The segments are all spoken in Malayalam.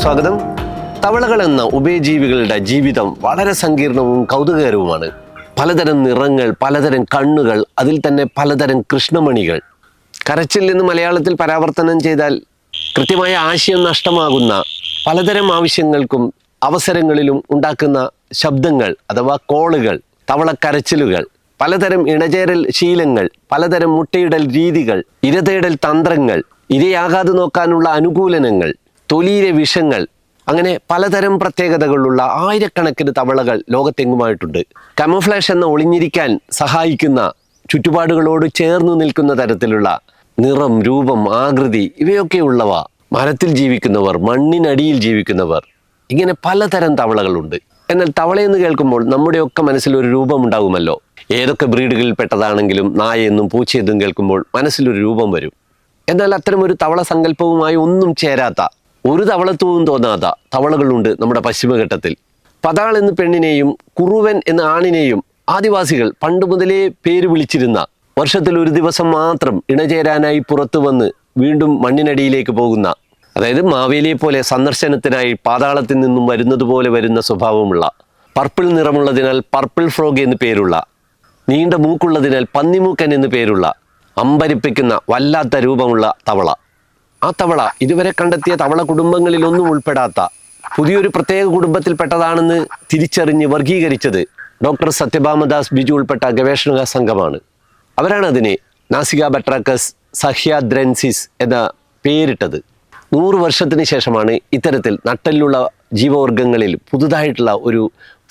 സ്വാഗതം. തവളകൾ എന്ന ഉഭയജീവികളുടെ ജീവിതം വളരെ സങ്കീർണവും കൗതുകകരവുമാണ്. പലതരം നിറങ്ങൾ, പലതരം കണ്ണുകൾ, അതിൽ തന്നെ പലതരം കൃഷ്ണമണികൾ. കരച്ചിൽ എന്ന് മലയാളത്തിൽ പരാവർത്തനം ചെയ്താൽ കൃത്യമായ ആശയം നഷ്ടമാകുന്ന പലതരം ആവശ്യങ്ങൾക്കും അവസരങ്ങളിലും ഉണ്ടാക്കുന്ന ശബ്ദങ്ങൾ അഥവാ കോളുകൾ, തവളക്കരച്ചിലുകൾ, പലതരം ഇണചേരൽ ശീലങ്ങൾ, പലതരം മുട്ടയിടൽ രീതികൾ, ഇരതേടൽ തന്ത്രങ്ങൾ, ഇരയാകാതെ നോക്കാനുള്ള അനുകൂലനങ്ങൾ, തൊലിയിലെ വിഷങ്ങൾ, അങ്ങനെ പലതരം പ്രത്യേകതകളുള്ള ആയിരക്കണക്കിന് തവളകൾ ലോകത്തെങ്ങുമായിട്ടുണ്ട്. കമോഫ്ലാഷ് എന്ന ഒളിഞ്ഞിരിക്കാൻ സഹായിക്കുന്ന ചുറ്റുപാടുകളോട് ചേർന്ന് നിൽക്കുന്ന തരത്തിലുള്ള നിറം, രൂപം, ആകൃതി ഇവയൊക്കെയുള്ളവ. മരത്തിൽ ജീവിക്കുന്നവർ, മണ്ണിനടിയിൽ ജീവിക്കുന്നവർ, ഇങ്ങനെ പലതരം തവളകളുണ്ട്. എന്നാൽ തവളയെന്ന് കേൾക്കുമ്പോൾ നമ്മുടെയൊക്കെ മനസ്സിലൊരു രൂപമുണ്ടാകുമല്ലോ. ഏതൊക്കെ ബ്രീഡുകളിൽ പെട്ടതാണെങ്കിലും നായയെന്നും പൂച്ചയെന്നും കേൾക്കുമ്പോൾ മനസ്സിലൊരു രൂപം വരും. എന്നാൽ അത്തരമൊരു തവള സങ്കല്പവുമായി ഒന്നും ചേരാത്ത, ഒരു തവളത്വവും തോന്നാത്ത തവളകളുണ്ട് നമ്മുടെ പശ്ചിമഘട്ടത്തിൽ. പതാൾ എന്ന പെണ്ണിനെയും കുറുവൻ എന്ന ആണിനെയും ആദിവാസികൾ പണ്ട് മുതലേ പേര് വിളിച്ചിരുന്ന, വർഷത്തിൽ ഒരു ദിവസം മാത്രം ഇണചേരാനായി പുറത്തു വന്ന് വീണ്ടും മണ്ണിനടിയിലേക്ക് പോകുന്ന, അതായത് മാവേലിയെ പോലെ സന്ദർശനത്തിനായി പാതാളത്തിൽ നിന്നും വരുന്നത് പോലെ വരുന്ന സ്വഭാവമുള്ള, പർപ്പിൾ നിറമുള്ളതിനാൽ പർപ്പിൾ ഫ്രോഗ് എന്ന് പേരുള്ള, നീണ്ട മൂക്കുള്ളതിനാൽ പന്നിമൂക്കൻ എന്ന് പേരുള്ള, അമ്പരിപ്പിക്കുന്ന വല്ലാത്ത രൂപമുള്ള തവള. ആ തവള ഇതുവരെ കണ്ടെത്തിയ തവള കുടുംബങ്ങളിലൊന്നും ഉൾപ്പെടാത്ത പുതിയൊരു പ്രത്യേക കുടുംബത്തിൽപ്പെട്ടതാണെന്ന് തിരിച്ചറിഞ്ഞ് വർഗീകരിച്ചത് ഡോക്ടർ സത്യഭാമദാസ് ബിജു ഉൾപ്പെട്ട ഗവേഷക സംഘമാണ്. അവരാണ് അതിനെ നാസിക ബട്രാക്കസ് സഹ്യാദ്രൻസിസ് എന്ന പേരിട്ടത്. 100 വർഷത്തിന് ശേഷമാണ് ഇത്തരത്തിൽ നട്ടെല്ലുള്ള ജീവവർഗങ്ങളിൽ പുതുതായിട്ടുള്ള ഒരു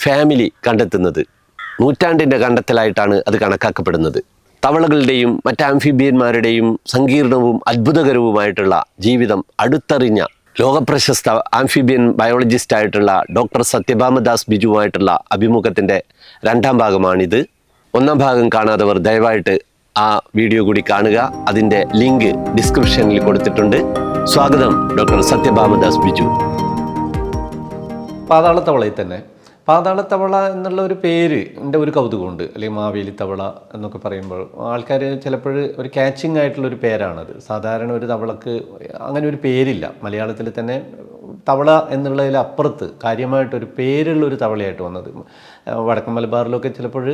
ഫാമിലി കണ്ടെത്തുന്നത്. നൂറ്റാണ്ടിൻ്റെ കണ്ടെത്തലായിട്ടാണ് അത് കണക്കാക്കപ്പെടുന്നത്. തവളകളുടെയും മറ്റ് ആംഫിബിയന്മാരുടെയും സങ്കീർണവും അത്ഭുതകരവുമായിട്ടുള്ള ജീവിതം അടുത്തറിഞ്ഞ ലോകപ്രശസ്ത ആംഫിബിയൻ ബയോളജിസ്റ്റായിട്ടുള്ള ഡോക്ടർ സത്യഭാമദാസ് ബിജുവുമായിട്ടുള്ള അഭിമുഖത്തിൻ്റെ 2ാം ഭാഗമാണിത്. 1ാം ഭാഗം കാണാത്തവർ ദയവായിട്ട് ആ വീഡിയോ കൂടി കാണുക. അതിൻ്റെ ലിങ്ക് ഡിസ്ക്രിപ്ഷനിൽ കൊടുത്തിട്ടുണ്ട്. സ്വാഗതം ഡോക്ടർ സത്യഭാമദാസ് ബിജു. പാതാളത്തവളയിൽ തന്നെ പാതാളത്തവള എന്നുള്ള ഒരു പേര് എൻ്റെ ഒരു കൗതുകമുണ്ട്. അല്ലെങ്കിൽ മാവേലി തവള എന്നൊക്കെ പറയുമ്പോൾ ആൾക്കാർ ചിലപ്പോൾ ഒരു ക്യാച്ചിങ് ആയിട്ടുള്ളൊരു പേരാണത്. സാധാരണ ഒരു തവളക്ക് അങ്ങനെ ഒരു പേരില്ല. മലയാളത്തിൽ തന്നെ തവള എന്നുള്ളതിൽ അപ്പുറത്ത് കാര്യമായിട്ടൊരു പേരുള്ളൊരു തവളയായിട്ട് വന്നത്. വടക്കൻ മലബാറിലൊക്കെ ചിലപ്പോൾ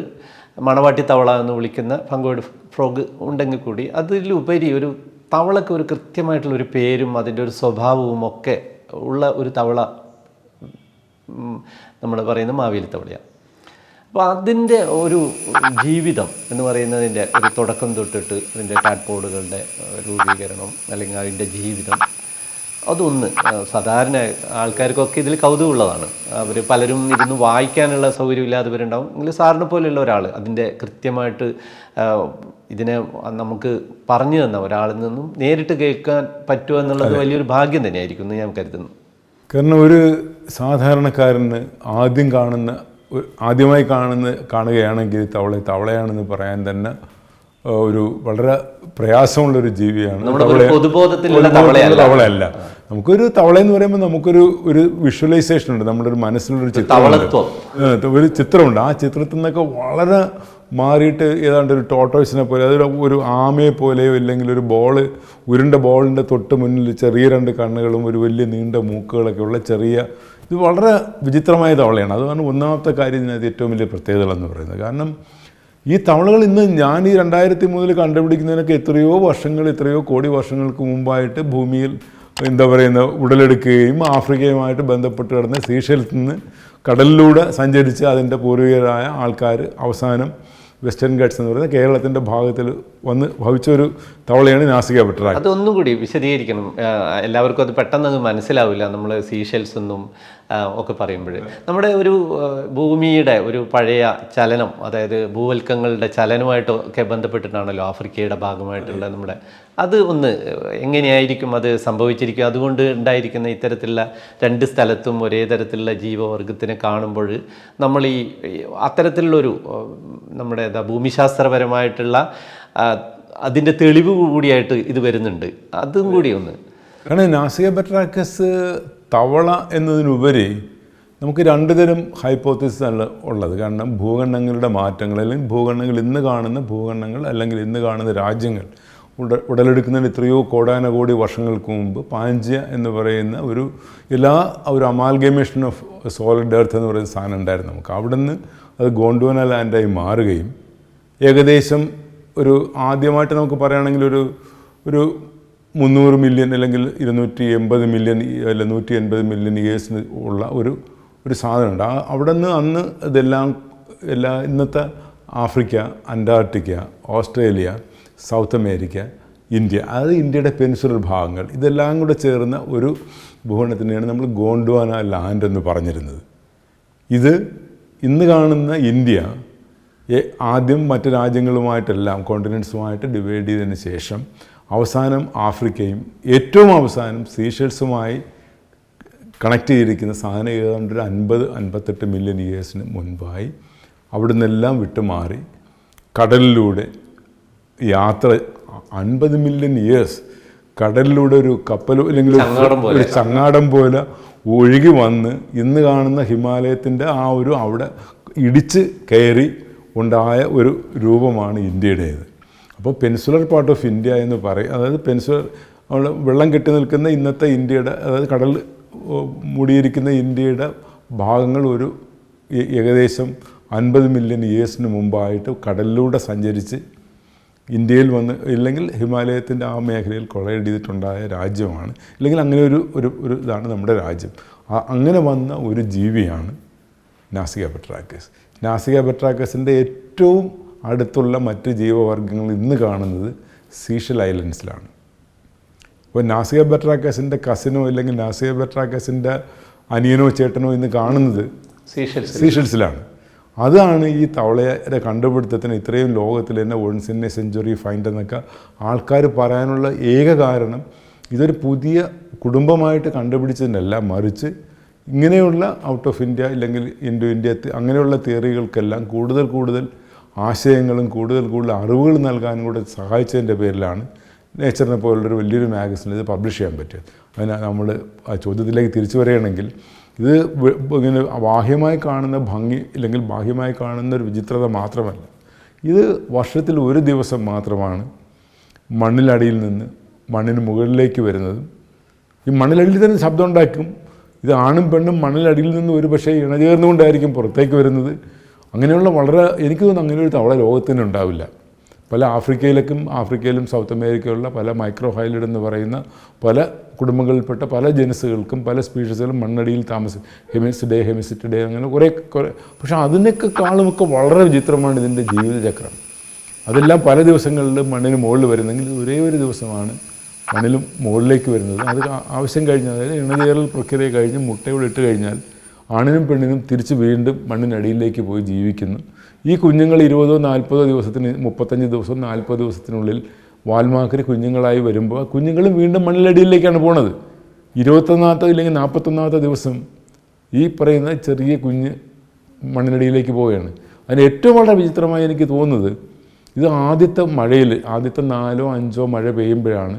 മണവാട്ടി തവള എന്ന് വിളിക്കുന്ന ഫംഗോയിഡ് ഫ്രോഗ് ഉണ്ടെങ്കിൽ കൂടി അതിലുപരി ഒരു തവളക്ക് ഒരു കൃത്യമായിട്ടുള്ളൊരു പേരും അതിൻ്റെ ഒരു സ്വഭാവവും ഒക്കെ ഉള്ള ഒരു തവള നമ്മൾ പറയുന്ന മാവേലി തവളയാണ്. അപ്പോൾ അതിൻ്റെ ഒരു ജീവിതം എന്ന് പറയുന്നതിൻ്റെ ഒരു തുടക്കം തൊട്ടിട്ട് അതിൻ്റെ ടാഡ്പോഡുകളുടെ രൂപീകരണം അല്ലെങ്കിൽ അതിൻ്റെ ജീവിതം അതൊന്ന് സാധാരണ ആൾക്കാർക്കൊക്കെ ഇതിൽ കൗതുകമുള്ളതാണ്. അവർ പലരും ഇരുന്ന് വായിക്കാനുള്ള സൗകര്യമില്ലാത്തവരുണ്ടാവും. എങ്കിൽ സാറിനെ പോലെയുള്ള ഒരാൾ അതിൻ്റെ കൃത്യമായിട്ട് ഇതിനെ നമുക്ക് പറഞ്ഞു തന്ന ഒരാളിൽ നിന്നും നേരിട്ട് കേൾക്കാൻ പറ്റുക എന്നുള്ളത് വലിയൊരു ഭാഗ്യം തന്നെയായിരിക്കും എന്ന് ഞാൻ കരുതുന്നു. കാരണം ഒരു സാധാരണക്കാരന് ആദ്യമായി കാണുകയാണെങ്കിൽ തവളയാണെന്ന് പറയാൻ തന്നെ ഒരു വളരെ പ്രയാസമുള്ളൊരു ജീവിയാണ്. തവളയല്ല. നമുക്കൊരു തവളയെന്ന് പറയുമ്പോൾ നമുക്കൊരു വിഷ്വലൈസേഷൻ ഉണ്ട്, നമ്മുടെ ഒരു മനസ്സിലൊരു ചിത്രമുണ്ട്. ആ ചിത്രത്തിൽ നിന്നൊക്കെ വളരെ മാറിയിട്ട് ഏതാണ്ട് ഒരു ടോട്ടോയ്സിനെ പോലെ, ഒരു ആമയെ പോലെയോ ഇല്ലെങ്കിൽ ഒരു ഉരുണ്ട ബോളിൻ്റെ തൊട്ട് മുന്നിൽ ചെറിയ 2 കണ്ണുകളും ഒരു വലിയ നീണ്ട മൂക്കുകളൊക്കെ ഉള്ള ഇത് വളരെ വിചിത്രമായ തവളയാണ്. അതാണ് ഒന്നാമത്തെ കാര്യം ഇതിനകത്ത് ഏറ്റവും വലിയ പ്രത്യേകതകളെന്ന് പറയുന്നത്. കാരണം ഈ തവളകൾ ഇന്ന് ഞാൻ ഈ 2003 കണ്ടുപിടിക്കുന്നതിനൊക്കെ എത്രയോ കോടി വർഷങ്ങൾക്ക് മുമ്പായിട്ട് ഭൂമിയിൽ ഉടലെടുക്കുകയും ആഫ്രിക്കയുമായിട്ട് ബന്ധപ്പെട്ട് കിടന്ന സീഷെൽസിൽ നിന്ന് കടലിലൂടെ സഞ്ചരിച്ച് അതിൻ്റെ പൂർവികരായ ആൾക്കാർ അവസാനം വെസ്റ്റേൺ ഗട്ട്സ് എന്ന് പറയുന്നത് കേരളത്തിൻ്റെ ഭാഗത്തിൽ വന്ന് ഭവിച്ചൊരു തവളയാണ് നാസിക ബട്രാക്കസ്. അതൊന്നും കൂടി വിശദീകരിക്കണം. എല്ലാവർക്കും അത് പെട്ടെന്ന് മനസ്സിലാവില്ല. നമ്മൾ സീഷെൽസ് എന്നും ഒക്കെ പറയുമ്പോൾ നമ്മുടെ ഒരു ഭൂമിയുടെ ഒരു പഴയ ചലനം, അതായത് ഭൂവൽക്കങ്ങളുടെ ചലനമായിട്ടൊക്കെ ബന്ധപ്പെട്ടിട്ടാണല്ലോ ആഫ്രിക്കയുടെ ഭാഗമായിട്ടുള്ള നമ്മുടെ അത് ഒന്ന് എങ്ങനെയായിരിക്കും അത് സംഭവിച്ചിരിക്കുക. അതുകൊണ്ട് ഉണ്ടായിരിക്കുന്ന ഇത്തരത്തിലുള്ള 2 സ്ഥലത്തും ഒരേ തരത്തിലുള്ള ജീവവർഗത്തിനെ കാണുമ്പോൾ നമ്മൾ ഈ അത്തരത്തിലുള്ളൊരു നമ്മുടെ ഭൂമിശാസ്ത്രപരമായിട്ടുള്ള അതിൻ്റെ തെളിവ് കൂടിയായിട്ട് ഇത് വരുന്നുണ്ട്. അതും കൂടി ഒന്ന്. കാരണം നാസിക ബട്രാക്കസ് തവള എന്നതിനുപരി നമുക്ക് 2 തരം ഹൈപ്പോത്തിസിസ് ആണ് ഉള്ളത്. കാരണം ഭൂഖണ്ഡങ്ങളുടെ മാറ്റങ്ങൾ അല്ലെങ്കിൽ ഇന്ന് കാണുന്ന ഭൂഖണ്ഡങ്ങൾ അല്ലെങ്കിൽ ഇന്ന് കാണുന്ന രാജ്യങ്ങൾ ഉടലെടുക്കുന്നതിന് എത്രയോ കോടാനകോടി വർഷങ്ങൾക്ക് മുമ്പ് പാഞ്ച്യ എന്ന് പറയുന്ന ഒരു അമാൽഗമേഷൻ ഓഫ് സോളിഡ് എർത്ത് എന്ന് പറയുന്ന സാധനം ഉണ്ടായിരുന്നു നമുക്ക്. അവിടെ നിന്ന് അത് ഗോണ്ട്വാന ലാൻഡായി മാറുകയും ഏകദേശം ഒരു ആദ്യമായിട്ട് നമുക്ക് പറയുകയാണെങ്കിൽ ഒരു 300 മില്യൺ അല്ലെങ്കിൽ 280 മില്യൺ അല്ല 180 മില്യൺ ഇയേഴ്സിന് ഉള്ള ഒരു സാധനമുണ്ട്. അവിടെ നിന്ന് അന്ന് ഇതെല്ലാം ഇന്നത്തെ Africa, Antarctica, Australia, south America, India, അത് ഇന്ത്യയുടെ പെനിൻസുലർ ഭാഗങ്ങൾ, ഇതെല്ലാം കൂടെ ചേർന്ന ഒരു ഭൂഖണ്ഡത്തിനെയാണ് നമ്മൾ ഗോണ്ട്വാന ലാൻഡ് എന്ന് പറഞ്ഞിരുന്നത്. ഇത് ഇന്ന് കാണുന്ന ഇന്ത്യ ആദ്യം മറ്റ് രാജ്യങ്ങളുമായിട്ടെല്ലാം കോണ്ടിനെൻസുമായിട്ട് ഡിവൈഡ് ചെയ്തതിന് ശേഷം അവസാനം ആഫ്രിക്കയും ഏറ്റവും അവസാനം സീഷെൽസുമായി കണക്ട് ചെയ്തിരിക്കുന്ന സാധനം ഏതാണ്ട് ഒരു 50-58 മില്യൺ ഇയേഴ്സിന് മുൻപായി അവിടെ നിന്നെല്ലാം വിട്ടുമാറി കടലിലൂടെ യാത്ര 50 മില്യൺ ഇയേഴ്സ് കടലിലൂടെ ഒരു കപ്പലോ അല്ലെങ്കിൽ ഒരു ചങ്ങാടം പോലെ ഒഴുകി വന്ന് ഇന്ന് കാണുന്ന ഹിമാലയത്തിൻ്റെ അവിടെ ഇടിച്ച് കയറി ഉണ്ടായ ഒരു രൂപമാണ് ഇന്ത്യയുടേത്. അപ്പോൾ പെനിൻസുലർ പാർട്ട് ഓഫ് ഇന്ത്യ എന്ന് പറയും. അതായത് പെനിൻസുലർ വെള്ളം കെട്ടി നിൽക്കുന്ന ഇന്നത്തെ ഇന്ത്യയുടെ, അതായത് കടൽ മൂടിയിരിക്കുന്ന ഇന്ത്യയുടെ ഭാഗങ്ങൾ ഏകദേശം 50 മില്യൺ ഇയേഴ്സിന് മുമ്പായിട്ട് കടലിലൂടെ സഞ്ചരിച്ച് ഇന്ത്യയിൽ വന്ന് ഇല്ലെങ്കിൽ ഹിമാലയത്തിൻ്റെ ആ മേഖലയിൽ കൊളൈഡ് ചെയ്തിട്ടുണ്ടായ രാജ്യമാണ്. ഇല്ലെങ്കിൽ അങ്ങനെ ഒരു ഇതാണ് നമ്മുടെ രാജ്യം. അങ്ങനെ വന്ന ഒരു ജീവിയാണ് നാസിക പെട്രാക്കസ്. നാസിക പെട്രാക്കസിൻ്റെ ഏറ്റവും അടുത്തുള്ള മറ്റ് ജീവവർഗ്ഗങ്ങൾ ഇന്ന് കാണുന്നത് സീഷൽ ഐലൻഡ്സിലാണ്. അപ്പോൾ നാസിക പെട്രാക്കസിൻ്റെ കസിനോ അല്ലെങ്കിൽ നാസിക പെട്രാക്കസിൻ്റെ അനിയനോ ചേട്ടനോ ഇന്ന് കാണുന്നത് സീഷൽസിലാണ്. അതാണ് ഈ തവളയുടെ കണ്ടുപിടുത്തത്തിന് ഇത്രയും ലോകത്തിൽ തന്നെ once in a century find എന്നൊക്കെ ആൾക്കാർ പറയാനുള്ള ഏക കാരണം ഇതൊരു പുതിയ കുടുംബമായിട്ട് കണ്ടുപിടിച്ചതിനല്ല, മറിച്ച് ഇങ്ങനെയുള്ള ഔട്ട് ഓഫ് ഇന്ത്യ അല്ലെങ്കിൽ ഇന്ത്യ അങ്ങനെയുള്ള തിയറികൾക്കെല്ലാം കൂടുതൽ ആശയങ്ങളും കൂടുതൽ അറിവുകൾ നൽകാനും കൂടെ സഹായിച്ചതിൻ്റെ പേരിലാണ് നേച്ചറിനെ പോലുള്ളൊരു വലിയൊരു മാഗസിനിൽ ഇത് പബ്ലിഷ് ചെയ്യാൻ പറ്റും. അതിന് നമ്മൾ ആ ചോദ്യത്തിലേക്ക് തിരിച്ചു വരികയാണെങ്കിൽ ഇത് ഇങ്ങനെ ബാഹ്യമായി കാണുന്ന ഭംഗി അല്ലെങ്കിൽ ബാഹ്യമായി കാണുന്ന ഒരു വിചിത്രത മാത്രമല്ല, ഇത് വർഷത്തിൽ ഒരു ദിവസം മാത്രമാണ് മണ്ണിലടിയിൽ നിന്ന് മണ്ണിന് മുകളിലേക്ക് വരുന്നതും. ഈ മണ്ണിലടിയിൽ തന്നെ ശബ്ദം ഉണ്ടാക്കും. ഇത് ആണും പെണ്ണും മണ്ണിലടിയിൽ നിന്ന് ഒരു പക്ഷേ ഇണചേർന്നുകൊണ്ടായിരിക്കും പുറത്തേക്ക് വരുന്നത്. അങ്ങനെയുള്ള എനിക്ക് തോന്നുന്നു അങ്ങനെ ഒരു തവള ലോകത്തിന് ഉണ്ടാവില്ല. പല ആഫ്രിക്കയിലും സൗത്ത് അമേരിക്കയിലുള്ള പല മൈക്രോ ഹൈലിഡ് എന്ന് പറയുന്ന പല കുടുംബങ്ങളിൽപ്പെട്ട പല ജനസുകൾക്കും പല സ്പീഷീസുകളും മണ്ണടിയിൽ ഹെമിസിറ്റിഡേ അങ്ങനെ കുറേ പക്ഷേ അതിനേക്കാളുമൊക്കെ വളരെ വിചിത്രമാണ് ഇതിൻ്റെ ജീവിതചക്രം. അതെല്ലാം പല ദിവസങ്ങളിൽ മണ്ണിന് മുകളിൽ വരുന്നെങ്കിൽ ഒരേ ഒരു ദിവസമാണ് മണ്ണിലും മുകളിലേക്ക് വരുന്നത്. അത് ആവശ്യം കഴിഞ്ഞാൽ, അതായത് ഇണചേരൽ പ്രക്രിയ കഴിഞ്ഞ് മുട്ടയോട് ഇട്ട് കഴിഞ്ഞാൽ ആണിനും പെണ്ണിനും തിരിച്ച് വീണ്ടും മണ്ണിനടിയിലേക്ക് പോയി ജീവിക്കുന്നു. ഈ കുഞ്ഞുങ്ങൾ 20-40 ദിവസത്തിന് 35 ദിവസം 40 ദിവസത്തിനുള്ളിൽ വാൽമാക്രി കുഞ്ഞുങ്ങളായി വരുമ്പോൾ കുഞ്ഞുങ്ങളും വീണ്ടും മണ്ണിലടിയിലേക്കാണ് പോണത്. 21 അല്ലെങ്കിൽ 41 ദിവസം ഈ പറയുന്ന ചെറിയ കുഞ്ഞ് മണ്ണിനടിയിലേക്ക് പോവുകയാണ്. അതിന് ഏറ്റവും വളരെ വിചിത്രമായി എനിക്ക് തോന്നുന്നത്, ഇത് ആദ്യത്തെ 4-5 മഴ പെയ്യുമ്പോഴാണ്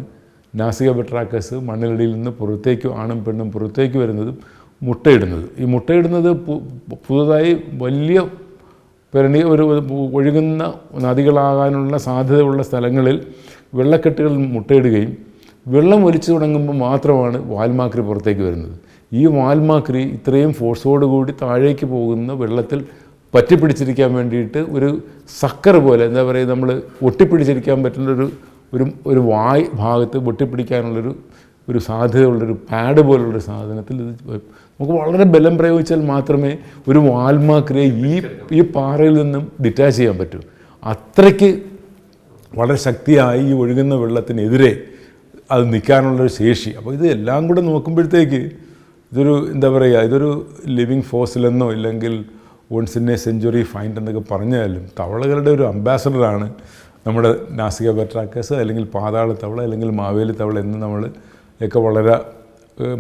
നാസിക പെട്രാക്കസ് മണ്ണിനടിയിൽ നിന്ന് പുറത്തേക്ക് ആണും പെണ്ണും പുറത്തേക്ക് വരുന്നതും മുട്ടയിടുന്നത്. ഈ മുട്ടയിടുന്നത് പുതുതായി വലിയ ഒരു ഒഴുകുന്ന നദികളാകാനുള്ള സാധ്യതയുള്ള സ്ഥലങ്ങളിൽ വെള്ളക്കെട്ടുകൾ മുട്ടയിടുകയും വെള്ളം ഒലിച്ചു തുടങ്ങുമ്പോൾ മാത്രമാണ് വാൽമാക്രി പുറത്തേക്ക് വരുന്നത്. ഈ വാൽമാക്രി ഇത്രയും ഫോഴ്സോടുകൂടി താഴേക്ക് പോകുന്ന വെള്ളത്തിൽ പറ്റിപ്പിടിച്ചിരിക്കാൻ വേണ്ടിയിട്ട് ഒരു സക്കർ പോലെ, എന്താ പറയുക, നമ്മൾ ഒട്ടിപ്പിടിച്ചിരിക്കാൻ പറ്റുന്നൊരു ഒരു വായ് ഭാഗത്ത് ഒട്ടിപ്പിടിക്കാനുള്ളൊരു സാധ്യതയുള്ളൊരു പാഡ് പോലുള്ളൊരു സാധനത്തിൽ ഇത് നമുക്ക് വളരെ ബലം പ്രയോഗിച്ചാൽ മാത്രമേ ഒരു വാൽമാക്രിയെ ഈ പാറയിൽ നിന്നും ഡിറ്റാച്ച് ചെയ്യാൻ പറ്റൂ. അത്രയ്ക്ക് വളരെ ശക്തിയായി ഈ ഒഴുകുന്ന വെള്ളത്തിനെതിരെ അത് നിൽക്കാനുള്ളൊരു ശേഷി. അപ്പോൾ ഇത് എല്ലാം കൂടെ നോക്കുമ്പോഴത്തേക്ക് ഇതൊരു ലിവിങ് ഫോസിലെന്നോ ഇല്ലെങ്കിൽ once in a century find എന്നൊക്കെ പറഞ്ഞാലും തവളകളുടെ ഒരു അംബാസഡറാണ് നമ്മുടെ നാസിക പെട്രാക്കസ്, അല്ലെങ്കിൽ പാതാള തവള, അല്ലെങ്കിൽ മാവേലി തവള എന്ന് നമ്മൾ ഒക്കെ വളരെ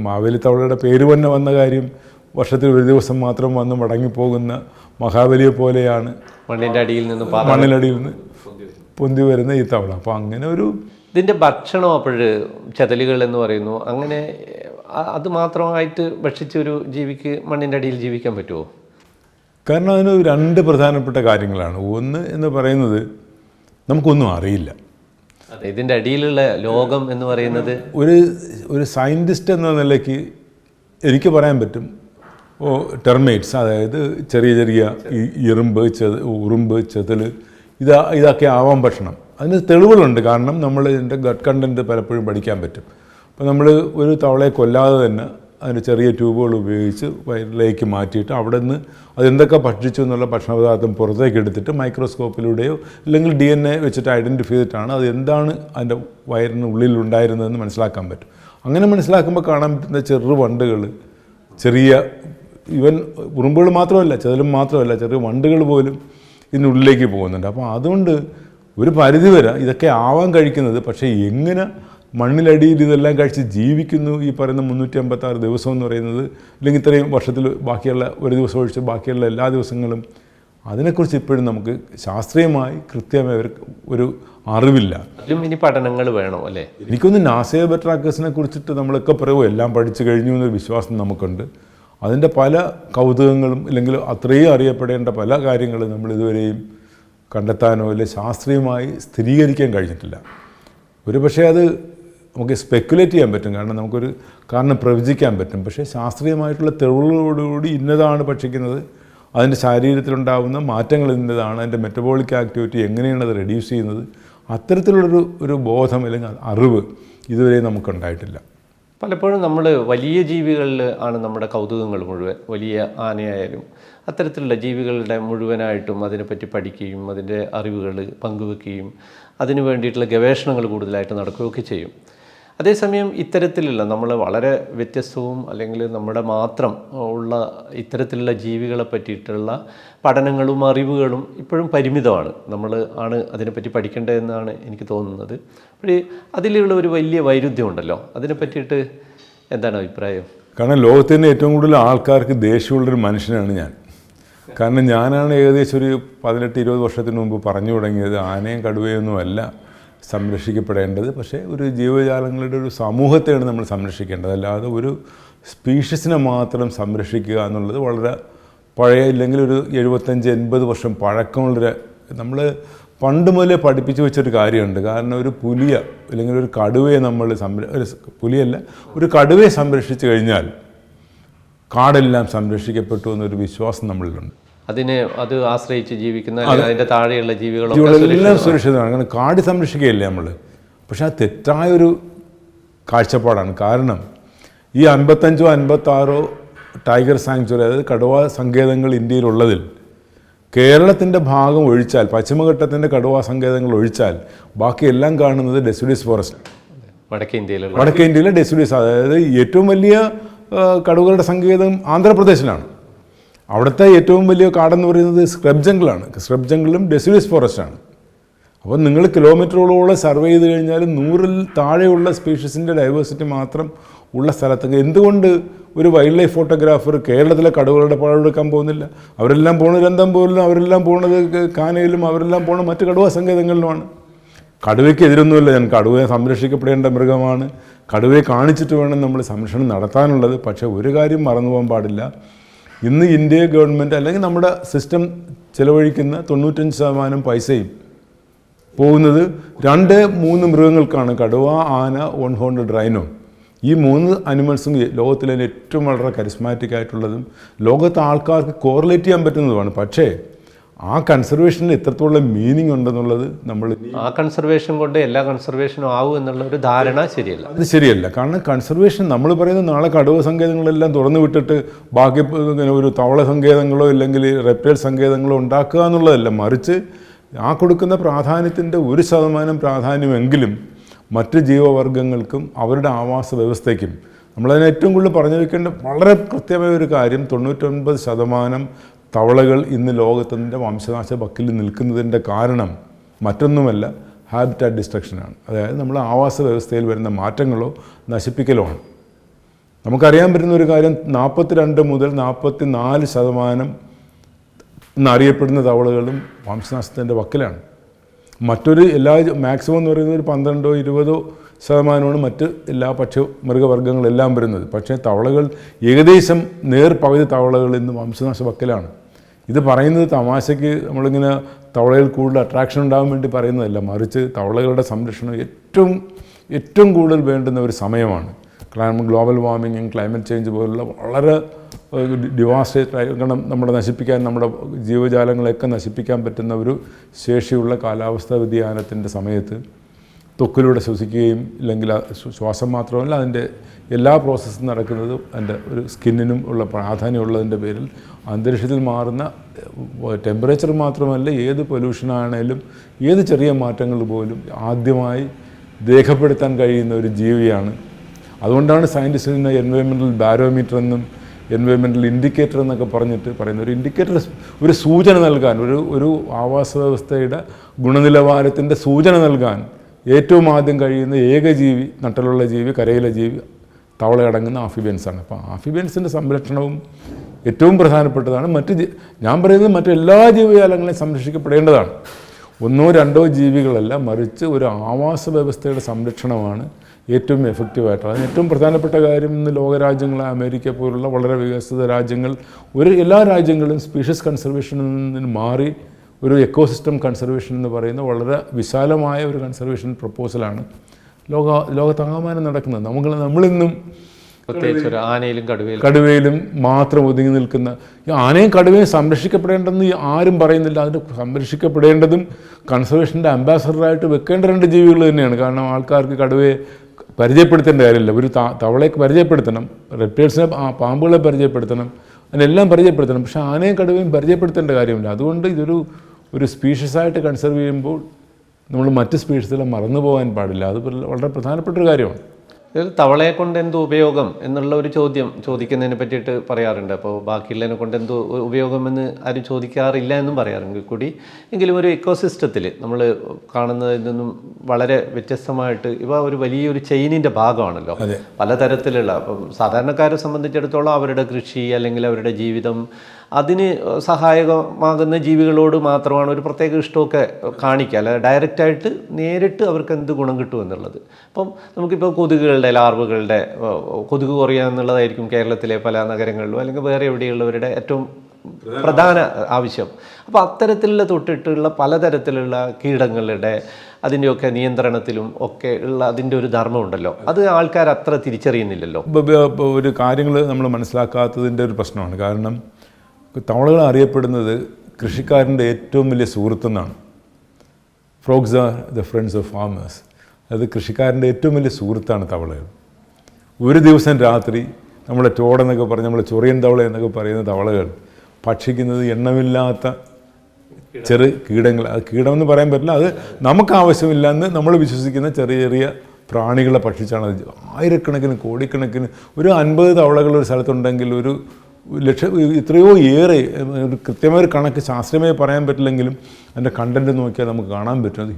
മാവേലി തവളയുടെ പേര് തന്നെ വന്ന കാര്യം വർഷത്തിൽ ഒരു ദിവസം മാത്രം വന്ന് മടങ്ങിപ്പോകുന്ന മഹാബലിയെ പോലെയാണ് മണ്ണിൻ്റെ അടിയിൽ നിന്ന് പൊന്തി വരുന്ന ഈ തവള. അപ്പോൾ അങ്ങനെ ഇതിൻ്റെ ഭക്ഷണം അപ്പോൾ ചെതലുകൾ എന്ന് പറയുന്നു, അങ്ങനെ അത് മാത്രമായിട്ട് ഭക്ഷിച്ചൊരു ജീവിക്ക് മണ്ണിൻ്റെ അടിയിൽ ജീവിക്കാൻ പറ്റുമോ? കാരണം അതിന് 2 പ്രധാനപ്പെട്ട കാര്യങ്ങളാണ്. ഒന്ന് എന്ന് പറയുന്നത്, നമുക്കൊന്നും അറിയില്ല. അതെ, ഇതിൻ്റെ അടിയിലുള്ള ലോകം എന്ന് പറയുന്നത് ഒരു സയൻറ്റിസ്റ്റ് എന്ന നിലയ്ക്ക് എനിക്ക് പറയാൻ പറ്റും, ടെർമൈറ്റ്സ്, അതായത് ചെറിയ ചെറിയ ഉറുമ്പ്, ചെതൽ, ഇതൊക്കെ ആവാം ഭക്ഷണം. അതിന് തെളിവുകളുണ്ട്. കാരണം നമ്മൾ ഇതിൻ്റെ ഗട്ട് കണ്ടൻറ്റ് പലപ്പോഴും പഠിക്കാൻ പറ്റും. അപ്പോൾ നമ്മൾ ഒരു തവളയെ കൊല്ലാതെ തന്നെ അതിന് ചെറിയ ട്യൂബുകൾ ഉപയോഗിച്ച് വയറിലേക്ക് മാറ്റിയിട്ട് അവിടെ നിന്ന് അതെന്തൊക്കെ ഭക്ഷിച്ചു എന്നുള്ള ഭക്ഷണപദാർത്ഥം പുറത്തേക്ക് എടുത്തിട്ട് മൈക്രോസ്കോപ്പിലൂടെയോ അല്ലെങ്കിൽ DNA വെച്ചിട്ട് ഐഡൻറ്റിഫൈ ചെയ്തിട്ടാണ് അത് എന്താണ് അതിൻ്റെ വയറിനുള്ളിൽ ഉണ്ടായിരുന്നതെന്ന് മനസ്സിലാക്കാൻ പറ്റും. അങ്ങനെ മനസ്സിലാക്കുമ്പോൾ കാണാൻ പറ്റുന്ന ചെറു വണ്ടുകൾ, ചെറിയ ഇവൻ ഉറുമ്പുകൾ മാത്രമല്ല, ചെതലും മാത്രമല്ല, ചെറിയ വണ്ടുകൾ പോലും ഇതിനുള്ളിലേക്ക് പോകുന്നുണ്ട്. അപ്പോൾ അതുകൊണ്ട് ഒരു പരിധിവരെ ഇതൊക്കെ ആവാൻ കഴിക്കുന്നത്, പക്ഷേ എങ്ങനെ മണ്ണിലടിയിൽ ഇതെല്ലാം കഴിച്ച് ജീവിക്കുന്നു ഈ പറയുന്ന 356 ദിവസം എന്ന് പറയുന്നത്, അല്ലെങ്കിൽ ഇത്രയും വർഷത്തിൽ ബാക്കിയുള്ള ഒരു ദിവസം ഒഴിച്ച് ബാക്കിയുള്ള എല്ലാ ദിവസങ്ങളും, അതിനെക്കുറിച്ച് ഇപ്പോഴും നമുക്ക് ശാസ്ത്രീയമായി കൃത്യമായി ഒരു അറിവില്ല. അതിലും ഇനി പഠനങ്ങൾ വേണം അല്ലേ? എനിക്കൊന്ന് നാസയെ ബെട്രാക്കസിനെ കുറിച്ചിട്ട് നമ്മളൊക്കെ പറയുമോ എല്ലാം പഠിച്ചു കഴിഞ്ഞു എന്നൊരു വിശ്വാസം നമുക്കുണ്ട്. അതിൻ്റെ പല കൗതുകങ്ങളും അല്ലെങ്കിൽ അത്രയും അറിയപ്പെടേണ്ട പല കാര്യങ്ങളും നമ്മൾ ഇതുവരെയും കണ്ടെത്താനോ അല്ലെങ്കിൽ ശാസ്ത്രീയമായി സ്ഥിരീകരിക്കാൻ കഴിഞ്ഞിട്ടില്ല. ഒരു പക്ഷേ അത് നമുക്ക് സ്പെക്കുലേറ്റ് ചെയ്യാൻ പറ്റും, കാരണം പ്രവചിക്കാൻ പറ്റും. പക്ഷേ ശാസ്ത്രീയമായിട്ടുള്ള തെളിവുകളോടുകൂടി ഇന്നതാണ് ഭക്ഷിക്കുന്നത്, അതിൻ്റെ ശരീരത്തിലുണ്ടാകുന്ന മാറ്റങ്ങൾ ഇന്നതാണ്, അതിൻ്റെ മെറ്റബോളിക് ആക്ടിവിറ്റി എങ്ങനെയാണ് അത് റെഡ്യൂസ് ചെയ്യുന്നത്, അത്തരത്തിലുള്ളൊരു ബോധം അല്ലെങ്കിൽ അറിവ് ഇതുവരെ നമുക്കുണ്ടായിട്ടില്ല. പലപ്പോഴും നമ്മൾ വലിയ ജീവികളിൽ ആണ് നമ്മുടെ കൗതുകങ്ങൾ മുഴുവൻ. വലിയ ആനയായാലും അത്തരത്തിലുള്ള ജീവികളുടെ മുഴുവനായിട്ടും അതിനെപ്പറ്റി പഠിക്കുകയും അതിൻ്റെ അറിവുകൾ പങ്കുവെക്കുകയും അതിനു വേണ്ടിയിട്ടുള്ള ഗവേഷണങ്ങൾ കൂടുതലായിട്ട് നടക്കുകയൊക്കെ ചെയ്യും. അതേസമയം ഇത്തരത്തിലുള്ള നമ്മൾ വളരെ വ്യത്യസ്തവും അല്ലെങ്കിൽ നമ്മുടെ മാത്രം ഉള്ള ഇത്തരത്തിലുള്ള ജീവികളെ പറ്റിയിട്ടുള്ള പഠനങ്ങളും അറിവുകളും ഇപ്പോഴും പരിമിതമാണ്. നമ്മൾ അതിനെപ്പറ്റി പഠിക്കേണ്ടതെന്നാണ് എനിക്ക് തോന്നുന്നത്. അപ്പോൾ അതിലുള്ള ഒരു വലിയ വൈരുദ്ധ്യം ഉണ്ടല്ലോ, അതിനെ പറ്റിയിട്ട് എന്താണ് അഭിപ്രായം? കാരണം ലോകത്തിൻ്റെ ഏറ്റവും കൂടുതൽ ആൾക്കാർക്ക് ദേഷ്യമുള്ളൊരു മനുഷ്യനാണ് ഞാൻ. കാരണം ഞാനാണ് ഏകദേശം ഒരു 18-20 വർഷത്തിന് മുമ്പ് പറഞ്ഞു തുടങ്ങിയത് ആനയും കടുവയൊന്നുമല്ല സംരക്ഷിക്കപ്പെടേണ്ടത്, പക്ഷേ ഒരു ജീവജാലങ്ങളുടെ ഒരു സമൂഹത്തെയാണ് നമ്മൾ സംരക്ഷിക്കേണ്ടത്. അല്ലാതെ ഒരു സ്പീഷീസിനെ മാത്രം സംരക്ഷിക്കുക എന്നുള്ളത് വളരെ പഴയ, ഇല്ലെങ്കിൽ ഒരു 75-80 വർഷം പഴക്കമുള്ളൊരു, നമ്മൾ പണ്ട് മുതലേ പഠിപ്പിച്ചു വെച്ചൊരു കാര്യമുണ്ട്. കാരണം ഒരു പുലിയെ അല്ലെങ്കിൽ ഒരു കടുവയെ നമ്മൾ ഒരു കടുവയെ സംരക്ഷിച്ചു കഴിഞ്ഞാൽ കാടെല്ലാം സംരക്ഷിക്കപ്പെട്ടു എന്നൊരു വിശ്വാസം നമ്മളിലുണ്ട്. അത് ആശ്രയിച്ച് ജീവിക്കുന്ന അതിൻ്റെ താഴെയുള്ള ജീവികളെല്ലാം സുരക്ഷിതമാണ്. കാരണം കാട് സംരക്ഷിക്കുകയല്ലേ നമ്മൾ. പക്ഷെ അത് തെറ്റായൊരു കാഴ്ചപ്പാടാണ്. കാരണം ഈ 55-56 ടൈഗർ സാങ്ച്വറി, അതായത് കടുവ സങ്കേതങ്ങൾ ഇന്ത്യയിലുള്ളതിൽ കേരളത്തിൻ്റെ ഭാഗം ഒഴിച്ചാൽ, പശ്ചിമഘട്ടത്തിൻ്റെ കടുവ സങ്കേതങ്ങൾ ഒഴിച്ചാൽ ബാക്കി എല്ലാം കാണുന്നത് ഡെസിഡ്യൂസ് ഫോറസ്റ്റ്. വടക്കേ ഇന്ത്യയിലെ ഡെസിഡ്യൂസ്, അതായത് ഏറ്റവും വലിയ കടുവകളുടെ സങ്കേതം ആന്ധ്രാപ്രദേശിലാണ്. അവിടുത്തെ ഏറ്റവും വലിയ കാടെന്ന് പറയുന്നത് സ്ക്രബ് ജംഗിളാണ്. സ്ക്രബ് ജംഗിളും ഡെസിഡ്യൂസ് ഫോറസ്റ്റാണ്. അപ്പോൾ നിങ്ങൾ കിലോമീറ്ററുകളോളം സർവേ ചെയ്ത് കഴിഞ്ഞാൽ 100-ൽ താഴെയുള്ള സ്പീഷീസിൻ്റെ ഡൈവേഴ്സിറ്റി മാത്രം ഉള്ള സ്ഥലത്തൊക്കെ എന്തുകൊണ്ട് ഒരു വൈൽഡ് ലൈഫ് ഫോട്ടോഗ്രാഫർ കേരളത്തിലെ കടുവകളുടെ പടം എടുക്കാൻ പോകുന്നില്ല? അവരെല്ലാം പോകുന്നത് രന്തംബോറിലും, അവരെല്ലാം പോകുന്നത് കാനയിലും, അവരെല്ലാം പോകുന്നത് മറ്റ് കടുവ സങ്കേതങ്ങളിലുമാണ്. കടുവയ്ക്ക് എതിരൊന്നുമില്ല. ഞാൻ കടുവയെ സംരക്ഷിക്കപ്പെടേണ്ട മൃഗമാണ്, കടുവയെ കാണിച്ചിട്ട് വേണം നമ്മൾ സംരക്ഷണം നടത്താനുള്ളത്. പക്ഷേ ഒരു കാര്യം മറന്നു പോകാൻ പാടില്ല, ഇന്ന് ഇന്ത്യ ഗവൺമെൻറ് അല്ലെങ്കിൽ നമ്മുടെ സിസ്റ്റം ചിലവഴിക്കുന്ന 95% പൈസയും പോകുന്നത് 2-3 മൃഗങ്ങൾക്കാണ്. കടുവ, ആന, വൺ ഹോർൺഡ് റൈനോ. ഈ 3 അനിമൽസും ലോകത്തിലെ ഏറ്റവും വളരെ കരിസ്മാറ്റിക് ആയിട്ടുള്ളതും ലോകത്തെ ആൾക്കാർക്ക് കോറിലേറ്റ് ചെയ്യാൻ പറ്റുന്നതുമാണ്. പക്ഷേ ആ കൺസർവേഷനിൽ എത്രത്തോളം മീനിങ് ഉണ്ടെന്നുള്ളത് ആ കൺസർവേഷൻ കൊണ്ട് എല്ലാ കൺസർവേഷനും ആവും എന്നുള്ള ഒരു ധാരണ ശരിയല്ല. അത് ശരിയല്ല. കാരണം കൺസർവേഷൻ നമ്മൾ പറയുന്നത് നാളെ കടുവ സങ്കേതങ്ങളെല്ലാം തുറന്നു വിട്ടിട്ട് ബാക്കി ഒരു തവള സങ്കേതങ്ങളോ അല്ലെങ്കിൽ റെപ്റ്റൈൽ സങ്കേതങ്ങളോ ഉണ്ടാക്കുക എന്നുള്ളതല്ല. മറിച്ച് ആ കൊടുക്കുന്ന പ്രാധാന്യത്തിൻ്റെ 1% പ്രാധാന്യമെങ്കിലും മറ്റ് ജീവവർഗങ്ങൾക്കും അവരുടെ ആവാസ വ്യവസ്ഥയ്ക്കും. നമ്മളതിന് ഏറ്റവും കൂടുതൽ പറഞ്ഞു വയ്ക്കേണ്ട വളരെ കൃത്യമായ ഒരു കാര്യം, 99% തവളകൾ ഇന്ന് ലോകത്തിൻ്റെ വംശനാശ വക്കിൽ നിൽക്കുന്നതിൻ്റെ കാരണം മറ്റൊന്നുമല്ല, ഹാബിറ്റാറ്റ് ഡിസ്ട്രക്ഷനാണ്. അതായത് നമ്മൾ ആവാസ വ്യവസ്ഥയിൽ വരുന്ന മാറ്റങ്ങളോ നശിപ്പിക്കലോ ആണ്. നമുക്കറിയാൻ പറ്റുന്ന ഒരു കാര്യം, 42 മുതൽ 44% എന്നറിയപ്പെടുന്ന തവളകളും വംശനാശത്തിൻ്റെ വക്കിലാണ്. മറ്റൊരു മാക്സിമം എന്ന് പറയുന്നത് ഒരു 12-20% മറ്റ് എല്ലാ മൃഗവർഗ്ഗങ്ങളെല്ലാം വരുന്നത്. പക്ഷേ തവളകൾ ഏകദേശം പകുതി തവളകൾ ഇന്ന് വംശനാശ വക്കിലാണ്. ഇത് പറയുന്നത് തമാശയ്ക്ക് നമ്മളിങ്ങനെ തവളയിൽ കൂടുതൽ അട്രാക്ഷൻ ഉണ്ടാകാൻ വേണ്ടി പറയുന്നതല്ല, മറിച്ച് തവളകളുടെ സംരക്ഷണം ഏറ്റവും കൂടുതൽ വേണ്ടുന്ന ഒരു സമയമാണ്. കാരണം ഗ്ലോബൽ വാർമിങ്ങും ക്ലൈമറ്റ് ചേഞ്ച് പോലുള്ള വളരെ ഡിവാസ്റ്റേറ്റ് കാരണം നമ്മുടെ ജീവജാലങ്ങളെയൊക്കെ നശിപ്പിക്കാൻ പറ്റുന്ന ഒരു ശേഷിയുള്ള കാലാവസ്ഥാ വ്യതിയാനത്തിൻ്റെ സമയത്ത് ത്വക്കിലൂടെ ശ്വസിക്കുകയും ഇല്ലെങ്കിൽ ശ്വാസം മാത്രമല്ല അതിൻ്റെ എല്ലാ പ്രോസസ്സും നടക്കുന്നത് അതിൻ്റെ ഒരു സ്കിന്നിനും ഉള്ള പ്രാധാന്യമുള്ളതിൻ്റെ പേരിൽ അന്തരീക്ഷത്തിൽ മാറുന്ന ടെമ്പറേച്ചർ മാത്രമല്ല ഏത് പൊല്യൂഷനാണേലും ഏത് ചെറിയ മാറ്റങ്ങൾ പോലും ആദ്യമായി രേഖപ്പെടുത്താൻ കഴിയുന്ന ഒരു ജീവിയാണ്. അതുകൊണ്ടാണ് സയൻറ്റിസ്റ്റിന് എൻവയോൺമെൻറ്റൽ ബാരോമീറ്റർ എന്നും എൻവയോൺമെൻറ്റൽ ഇൻഡിക്കേറ്റർ എന്നൊക്കെ പറഞ്ഞിട്ട് പറയുന്ന ഒരു ഇൻഡിക്കേറ്റർ, ഒരു സൂചന നൽകാൻ, ഒരു ആവാസ വ്യവസ്ഥയുടെ ഗുണനിലവാരത്തിൻ്റെ സൂചന നൽകാൻ ഏറ്റവും ആദ്യം കഴിയുന്ന ഏകജീവി, നട്ടലുള്ള ജീവി, കരയിലെ ജീവി തവളയടങ്ങുന്ന ആംഫിബിയൻസാണ്. അപ്പോൾ ആംഫിബിയൻസിൻ്റെ സംരക്ഷണവും ഏറ്റവും പ്രധാനപ്പെട്ടതാണ്. ഞാൻ പറയുന്നത് മറ്റെല്ലാ ജീവജാലങ്ങളെയും സംരക്ഷിക്കപ്പെടേണ്ടതാണ്. ഒന്നോ രണ്ടോ ജീവികളല്ല, മറിച്ച് ഒരു ആവാസ വ്യവസ്ഥയുടെ സംരക്ഷണമാണ് ഏറ്റവും എഫക്റ്റീവായിട്ടുള്ളത്. അതിന് ഏറ്റവും പ്രധാനപ്പെട്ട കാര്യം ഇന്ന് ലോകരാജ്യങ്ങൾ, അമേരിക്ക പോലുള്ള വളരെ വികസിത രാജ്യങ്ങൾ, എല്ലാ രാജ്യങ്ങളും സ്പീഷീസ് കൺസർവേഷനിൽ നിന്ന് മാറി ഒരു എക്കോസിസ്റ്റം കൺസർവേഷൻ എന്ന് പറയുന്ന വളരെ വിശാലമായ ഒരു കൺസർവേഷൻ പ്രപ്പോസലാണ് ലോകത്താകമാനം നടക്കുന്നത്. നമ്മളിന്നും കടുവയിലും മാത്രം ഒതുങ്ങി നിൽക്കുന്ന ആനയും കടുവയും സംരക്ഷിക്കപ്പെടേണ്ടെന്ന് ആരും പറയുന്നില്ല. അതിന് സംരക്ഷിക്കപ്പെടേണ്ടതും കൺസർവേഷൻ്റെ അംബാസഡറായിട്ട് വെക്കേണ്ട രണ്ട് ജീവികൾ തന്നെയാണ്. കാരണം ആൾക്കാർക്ക് കടുവയെ പരിചയപ്പെടുത്തേണ്ട കാര്യമില്ല. ഒരു തവളയെ പരിചയപ്പെടുത്തണം, റെപ്റ്റൈൽസിനെ പാമ്പുകളെ പരിചയപ്പെടുത്തണം, അതിനെല്ലാം പരിചയപ്പെടുത്തണം. പക്ഷേ ആനയും കടുവയും പരിചയപ്പെടുത്തേണ്ട കാര്യമില്ല. അതുകൊണ്ട് ഒരു സ്പീഷീസായിട്ട് കൺസർവ് ചെയ്യുമ്പോൾ നമ്മൾ മറ്റ് സ്പീഷീസിലെ മറന്നു പോകാൻ പാടില്ല. അത് വളരെ പ്രധാനപ്പെട്ട ഒരു കാര്യമാണ്. തവളയെ കൊണ്ട് എന്ത് ഉപയോഗം എന്നുള്ള ഒരു ചോദ്യം ചോദിക്കുന്നതിനെ പറ്റിയിട്ട് പറയാറുണ്ട്. അപ്പോൾ ബാക്കിയുള്ളതിനെ കൊണ്ട് എന്ത് ഉപയോഗമെന്ന് ആരും ചോദിക്കാറില്ല എന്നും പറയാറുണ്ട് കൂടി. എങ്കിലും ഒരു ഇക്കോസിസ്റ്റത്തിൽ നമ്മൾ കാണുന്നതിൽ നിന്നും വളരെ വ്യത്യസ്തമായിട്ട് ഇവ ഒരു വലിയൊരു ചെയിനിൻ്റെ ഭാഗമാണല്ലോ. പലതരത്തിലുള്ള സാധാരണക്കാരെ സംബന്ധിച്ചിടത്തോളം അവരുടെ കൃഷി അല്ലെങ്കിൽ അവരുടെ ജീവിതം അതിന് സഹായകമാകുന്ന ജീവികളോട് മാത്രമാണ് ഒരു പ്രത്യേക ഇഷ്ടമൊക്കെ കാണിക്കുക, അല്ലാതെ ഡയറക്റ്റായിട്ട് നേരിട്ട് അവർക്ക് എന്ത് ഗുണം കിട്ടുമെന്നുള്ളത്. അപ്പം നമുക്കിപ്പോൾ കൊതുകുകളുടെ ലാർവകളുടെ കൊതുക് കുറയുക എന്നുള്ളതായിരിക്കും കേരളത്തിലെ പല നഗരങ്ങളിലും അല്ലെങ്കിൽ വേറെ എവിടെയുള്ളവരുടെ ഏറ്റവും പ്രധാന ആവശ്യം. അപ്പോൾ അത്തരത്തിലുള്ള തൊട്ടിട്ടുള്ള പലതരത്തിലുള്ള കീടങ്ങളുടെ അതിൻ്റെയൊക്കെ നിയന്ത്രണത്തിലും ഒക്കെ ഉള്ള അതിൻ്റെ ഒരു ധർമ്മമുണ്ടല്ലോ, അത് ആൾക്കാർ അത്ര തിരിച്ചറിയുന്നില്ലല്ലോ. ഒരു കാര്യങ്ങൾ നമ്മൾ മനസ്സിലാക്കാത്തതിൻ്റെ ഒരു പ്രശ്നമാണ്. കാരണം തവളകൾ അറിയപ്പെടുന്നത് കൃഷിക്കാരൻ്റെ ഏറ്റവും വലിയ സുഹൃത്തെന്നാണ്. Frogs are the friends of farmers. അത് കൃഷിക്കാരൻ്റെ ഏറ്റവും വലിയ സുഹൃത്താണ് തവളകൾ. ഒരു ദിവസം രാത്രി നമ്മളെ ടോടെന്നൊക്കെ പറഞ്ഞ് നമ്മൾ ചൊറിയൻ തവള എന്നൊക്കെ പറയുന്ന തവളകൾ ഭക്ഷിക്കുന്നത് എണ്ണമില്ലാത്ത ചെറു കീടങ്ങൾ. അത് കീടമെന്ന് പറയാൻ പറ്റില്ല, അത് നമുക്ക് ആവശ്യമില്ലെന്ന് നമ്മൾ വിശ്വസിക്കുന്ന ചെറിയ ചെറിയ പ്രാണികളെ ഭക്ഷിച്ചാണ്. അത് ആയിരക്കണക്കിന് കോടിക്കണക്കിന് ഒരു 50 തവളകൾ ഒരു സ്ഥലത്തുണ്ടെങ്കിൽ ഒരു ഇത്രയോ ഏറെ ഒരു കൃത്യമായ ഒരു കണക്ക് ശാസ്ത്രീയമായി പറയാൻ പറ്റില്ലെങ്കിലും അതിൻ്റെ കണ്ടൻറ്റ് നോക്കിയാൽ നമുക്ക് കാണാൻ പറ്റും. അത്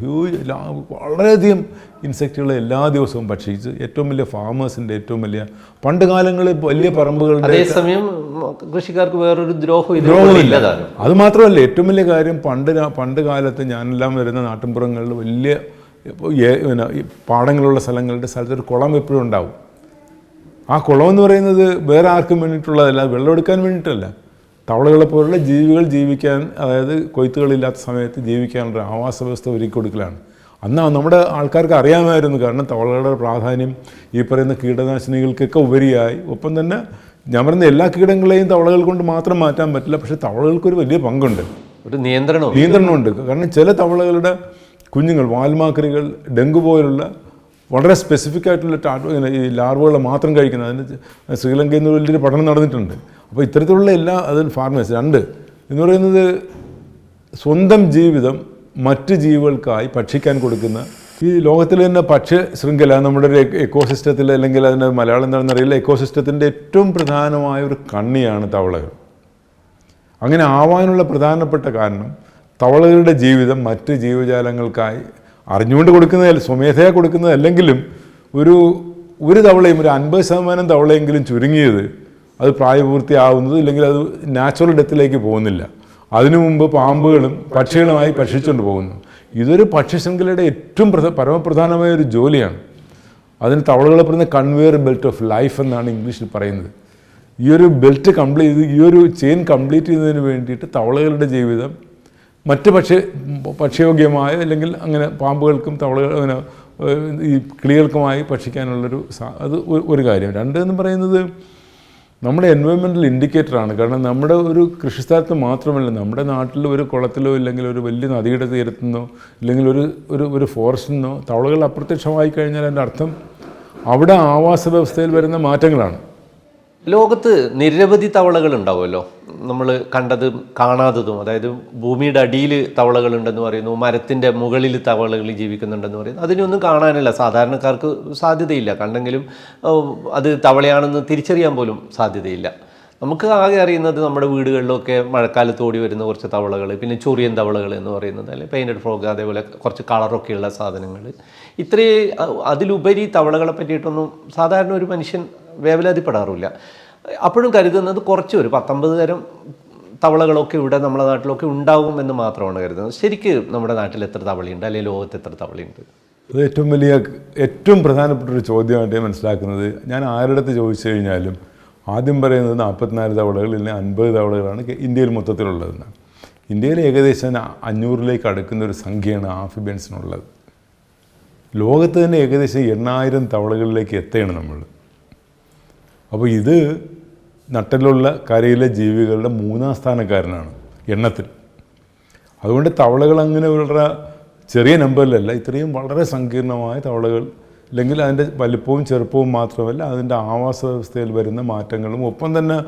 വളരെയധികം ഇൻസെക്റ്റുകൾ എല്ലാ ദിവസവും ഭക്ഷിച്ച് ഏറ്റവും വലിയ ഫാമേഴ്സിൻ്റെ ഏറ്റവും വലിയ പണ്ട് കാലങ്ങളിൽ വലിയ പറമ്പുകളുടെ അതേസമയം കൃഷിക്കാർക്ക് വേറൊരു ദ്രോഹമില്ല. അത് മാത്രമല്ല ഏറ്റവും വലിയ കാര്യം പണ്ട് കാലത്ത് ഞാനെല്ലാം വരുന്ന നാട്ടിൻപുറങ്ങളിൽ വലിയ പാടങ്ങളുള്ള സ്ഥലത്തൊരു കുളം എപ്പോഴും ഉണ്ടാവും. ആ കുളമെന്ന് പറയുന്നത് വേറെ ആർക്കും വേണ്ടിയിട്ടുള്ളതല്ല, വെള്ളമെടുക്കാൻ വേണ്ടിയിട്ടല്ല, തവളകളെ പോലുള്ള ജീവികൾ ജീവിക്കാൻ, അതായത് കൊയ്ത്തുകളില്ലാത്ത സമയത്ത് ജീവിക്കാനുള്ള ആവാസ വ്യവസ്ഥ ഒരുക്കി കൊടുക്കലാണ്. അന്ന് നമ്മുടെ ആൾക്കാർക്ക് അറിയാമായിരുന്നു. കാരണം തവളകളുടെ പ്രാധാന്യം ഈ പറയുന്ന കീടനാശിനികൾക്കൊക്കെ ഉപരിയായി, ഒപ്പം തന്നെ ഞാൻ പറയുന്ന എല്ലാ കീടങ്ങളെയും തവളകൾ കൊണ്ട് മാത്രം മാറ്റാൻ പറ്റില്ല. പക്ഷേ തവളകൾക്കൊരു വലിയ പങ്കുണ്ട്, ഒരു നിയന്ത്രണമുണ്ട്. കാരണം ചില തവളകളുടെ കുഞ്ഞുങ്ങൾ, വാൽമാക്രികൾ, ഡെങ്കു പോലുള്ള വളരെ സ്പെസിഫിക് ആയിട്ടുള്ള ഈ ലാർവകളെ മാത്രം കഴിക്കുന്നത്, അതിന് ശ്രീലങ്കയിൽ നിന്ന് വലിയൊരു പഠനം നടന്നിട്ടുണ്ട്. അപ്പോൾ ഇത്തരത്തിലുള്ള അതിൽ ഫാർമേഴ്സ് എന്ന് പറയുന്നത് സ്വന്തം ജീവിതം മറ്റ് ജീവികൾക്കായി ഭക്ഷിക്കാൻ കൊടുക്കുന്ന ഈ ലോകത്തിൽ തന്നെ ഭക്ഷ്യ ശൃംഖല, നമ്മുടെ ഒരു എക്കോസിസ്റ്റത്തിൽ, അല്ലെങ്കിൽ അതിൻ്റെ മലയാളം എന്താണെന്നറിയില്ല, എക്കോസിസ്റ്റത്തിൻ്റെ ഏറ്റവും പ്രധാനമായ ഒരു കണ്ണിയാണ് തവളകൾ. അങ്ങനെ ആവാനുള്ള പ്രധാനപ്പെട്ട കാരണം തവളകളുടെ ജീവിതം മറ്റ് ജീവജാലങ്ങൾക്കായി അറിഞ്ഞുകൊണ്ട് കൊടുക്കുന്നതല്ല, സ്വമേധയാ കൊടുക്കുന്നതല്ലെങ്കിലും ഒരു തവളയും ഒരു 50% തവളയെങ്കിലും ചുരുങ്ങിയത് അത് പ്രായപൂർത്തിയാവുന്നത്, ഇല്ലെങ്കിൽ അത് നാച്ചുറൽ ഡെത്തിലേക്ക് പോകുന്നില്ല. അതിനു മുമ്പ് പാമ്പുകളും പക്ഷികളുമായി ഭക്ഷിച്ചുകൊണ്ട് പോകുന്നു. ഇതൊരു ഭക്ഷ്യശൃംഖലയുടെ ഏറ്റവും പരമപ്രധാനമായ ഒരു ജോലിയാണ്. അതിന് തവളകളെ പറയുന്ന കൺവെയർ ബെൽറ്റ് ഓഫ് ലൈഫ് എന്നാണ് ഇംഗ്ലീഷിൽ പറയുന്നത്. ഈ ഒരു ബെൽറ്റ് കംപ്ലീറ്റ് ഈ ഒരു ചെയിൻ കംപ്ലീറ്റ് ചെയ്യുന്നതിന് വേണ്ടിയിട്ട് തവളകളുടെ ജീവിതം മറ്റ് ഭക്ഷ്യയോഗ്യമായ അല്ലെങ്കിൽ അങ്ങനെ പാമ്പുകൾക്കും തവളകൾ അങ്ങനെ ഈ കിളികൾക്കുമായി ഭക്ഷിക്കാനുള്ളൊരു അത് ഒരു കാര്യം. രണ്ട് എന്ന് പറയുന്നത് നമ്മുടെ എൻവയോൺമെൻറ്റൽ ഇൻഡിക്കേറ്ററാണ്. കാരണം നമ്മുടെ ഒരു കൃഷിസ്ഥലത്ത് മാത്രമല്ല, നമ്മുടെ നാട്ടിൽ ഒരു കുളത്തിലോ ഇല്ലെങ്കിൽ ഒരു വലിയ നദിയുടെ തീരത്തുനിന്നോ ഇല്ലെങ്കിൽ ഒരു ഫോറസ്റ്റിൽ നിന്നോ തവളകൾ അപ്രത്യക്ഷമായി കഴിഞ്ഞാൽ അതിൻ്റെ അർത്ഥം അവിടെ ആവാസ വ്യവസ്ഥയിൽ വരുന്ന മാറ്റങ്ങളാണ്. ലോകത്ത് നിരവധി തവളകൾ ഉണ്ടാവുമല്ലോ, നമ്മൾ കണ്ടതും കാണാത്തതും. അതായത് ഭൂമിയുടെ അടിയിൽ തവളകളുണ്ടെന്ന് പറയുന്നു, മരത്തിൻ്റെ മുകളിൽ തവളകൾ ജീവിക്കുന്നുണ്ടെന്ന് പറയുന്നു. അതിനൊന്നും കാണാനില്ല, സാധാരണക്കാർക്ക് സാധ്യതയില്ല. കണ്ടെങ്കിലും അത് തവളയാണെന്ന് തിരിച്ചറിയാൻ പോലും സാധ്യതയില്ല. നമുക്ക് ആകെ അറിയുന്നത് നമ്മുടെ വീടുകളിലൊക്കെ മഴക്കാലത്ത് ഓടി വരുന്ന കുറച്ച് തവളകൾ, പിന്നെ ചൊറിയൻ തവളകൾ എന്ന് പറയുന്നത്, അല്ലെങ്കിൽ പെയിൻറ്റഡ് ഫ്രോഗ്, അതേപോലെ കുറച്ച് കളറൊക്കെയുള്ള സാധനങ്ങൾ. അതിലുപരി തവളകളെ പറ്റിയിട്ടൊന്നും സാധാരണ ഒരു മനുഷ്യൻ വേവലാതിപ്പെടാറില്ല. അപ്പോഴും കരുതുന്നത് കുറച്ച് ഒരു 19 തരം തവളകളൊക്കെ ഇവിടെ നമ്മുടെ നാട്ടിലൊക്കെ ഉണ്ടാകും എന്ന് മാത്രമാണ് കരുതുന്നത്. ശരിക്ക് നമ്മുടെ നാട്ടിൽ എത്ര തവളയുണ്ട്, അല്ലെങ്കിൽ ലോകത്ത് എത്ര തവളയുണ്ട്? അത് ഏറ്റവും പ്രധാനപ്പെട്ടൊരു ചോദ്യമായിട്ട് ഞാൻ മനസ്സിലാക്കുന്നത്. ഞാൻ ആരുടെ ചോദിച്ചു കഴിഞ്ഞാലും ആദ്യം പറയുന്നത് 44 തവളകൾ അല്ലെങ്കിൽ 50 തവളകളാണ് ഇന്ത്യയിൽ മൊത്തത്തിലുള്ളതെന്നാണ്. ഇന്ത്യയിൽ ഏകദേശം 500ലേക്ക് അടുക്കുന്ന ഒരു സംഖ്യയാണ് ആംഫിബിയൻസിനുള്ളത്. ലോകത്ത് തന്നെ ഏകദേശം 8000 തവളകളിലേക്ക് എത്തുകയാണ് നമ്മൾ. അപ്പോൾ ഇത് നട്ടിലുള്ള കരയിലെ ജീവികളുടെ 3-ാം സ്ഥാനക്കാരനാണ് എണ്ണത്തിൽ. അതുകൊണ്ട് തവളകൾ അങ്ങനെ വളരെ ചെറിയ നമ്പറിലല്ല, ഇത്രയും വളരെ സങ്കീർണമായ തവളകൾ, അല്ലെങ്കിൽ അതിൻ്റെ വലിപ്പവും ചെറുപ്പവും മാത്രമല്ല അതിൻ്റെ ആവാസ വ്യവസ്ഥയിൽ വരുന്ന മാറ്റങ്ങളും, ഒപ്പം തന്നെ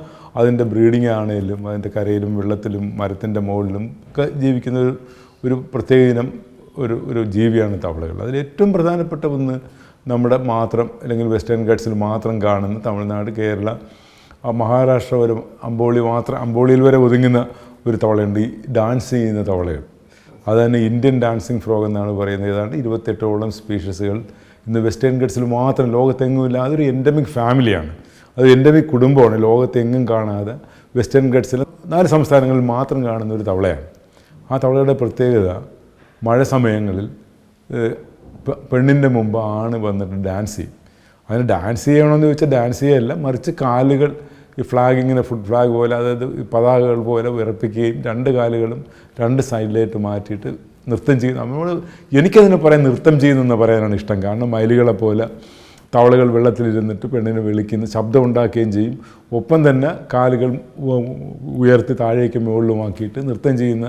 അതിൻ്റെ ബ്രീഡിംഗ് ആണെങ്കിലും അതിൻ്റെ കരയിലും വെള്ളത്തിലും മരത്തിൻ്റെ മുകളിലും ഒക്കെ ജീവിക്കുന്ന ഒരു പ്രത്യേക ഇനം ഒരു ജീവിയാണ് തവളകൾ. അതിലേറ്റവും പ്രധാനപ്പെട്ട ഒന്ന് നമ്മുടെ മാത്രം അല്ലെങ്കിൽ വെസ്റ്റേൺ ഗട്ട്സിൽ മാത്രം കാണുന്ന തമിഴ്നാട്, കേരള, മഹാരാഷ്ട്ര വരെ അമ്പോളിയിൽ വരെ ഒതുങ്ങുന്ന ഒരു തവളയുണ്ട്, ഈ ഡാൻസ് ചെയ്യുന്ന തവളകൾ. അത് തന്നെ ഇന്ത്യൻ ഡാൻസിങ് ഫ്രോഗ് എന്നാണ് പറയുന്നത്. ഏതാണ്ട് 28ഓളം സ്പീഷീസുകൾ ഇന്ന് വെസ്റ്റേൺ ഗട്ട്സിൽ മാത്രം, ലോകത്തെങ്ങുമില്ല. അതൊരു എൻഡമിക് ഫാമിലിയാണ്, അത് എൻഡമിക് കുടുംബമാണ്. ലോകത്തെങ്ങും കാണാതെ വെസ്റ്റേൺ ഗട്ട്സിൽ 4 സംസ്ഥാനങ്ങളിൽ മാത്രം കാണുന്ന ഒരു തവളയാണ്. ആ തവളയുടെ പ്രത്യേകത മഴ സമയങ്ങളിൽ പെണ്ണിൻ്റെ മുമ്പ് ആണ് വന്നിട്ട് ഡാൻസ് ചെയ്യും. അതിന് ഡാൻസ് ചെയ്യണമെന്ന് ചോദിച്ചാൽ ഡാൻസ് ചെയ്യല്ല, മറിച്ച് കാലുകൾ ഈ ഫ്ലാഗിങ്ങിനെ ഫുഡ് ഫ്ലാഗ് പോലെ, അതായത് പതാകകൾ പോലെ വിറപ്പിക്കുകയും 2 കാലുകളും 2 സൈഡിലായിട്ട് മാറ്റിയിട്ട് നൃത്തം ചെയ്യുന്ന, എനിക്കതിനെ പറയാൻ നൃത്തം ചെയ്യുന്നെന്ന് പറയാനാണ് ഇഷ്ടം. കാരണം മയിലുകളെ പോലെ തവളകൾ വെള്ളത്തിലിരുന്നിട്ട് പെണ്ണിനെ വിളിക്കുന്ന ശബ്ദം ഉണ്ടാക്കുകയും ചെയ്യും, ഒപ്പം തന്നെ കാലുകൾ ഉയർത്തി താഴേക്ക് മുകളിലുമാക്കിയിട്ട് നൃത്തം ചെയ്യുന്ന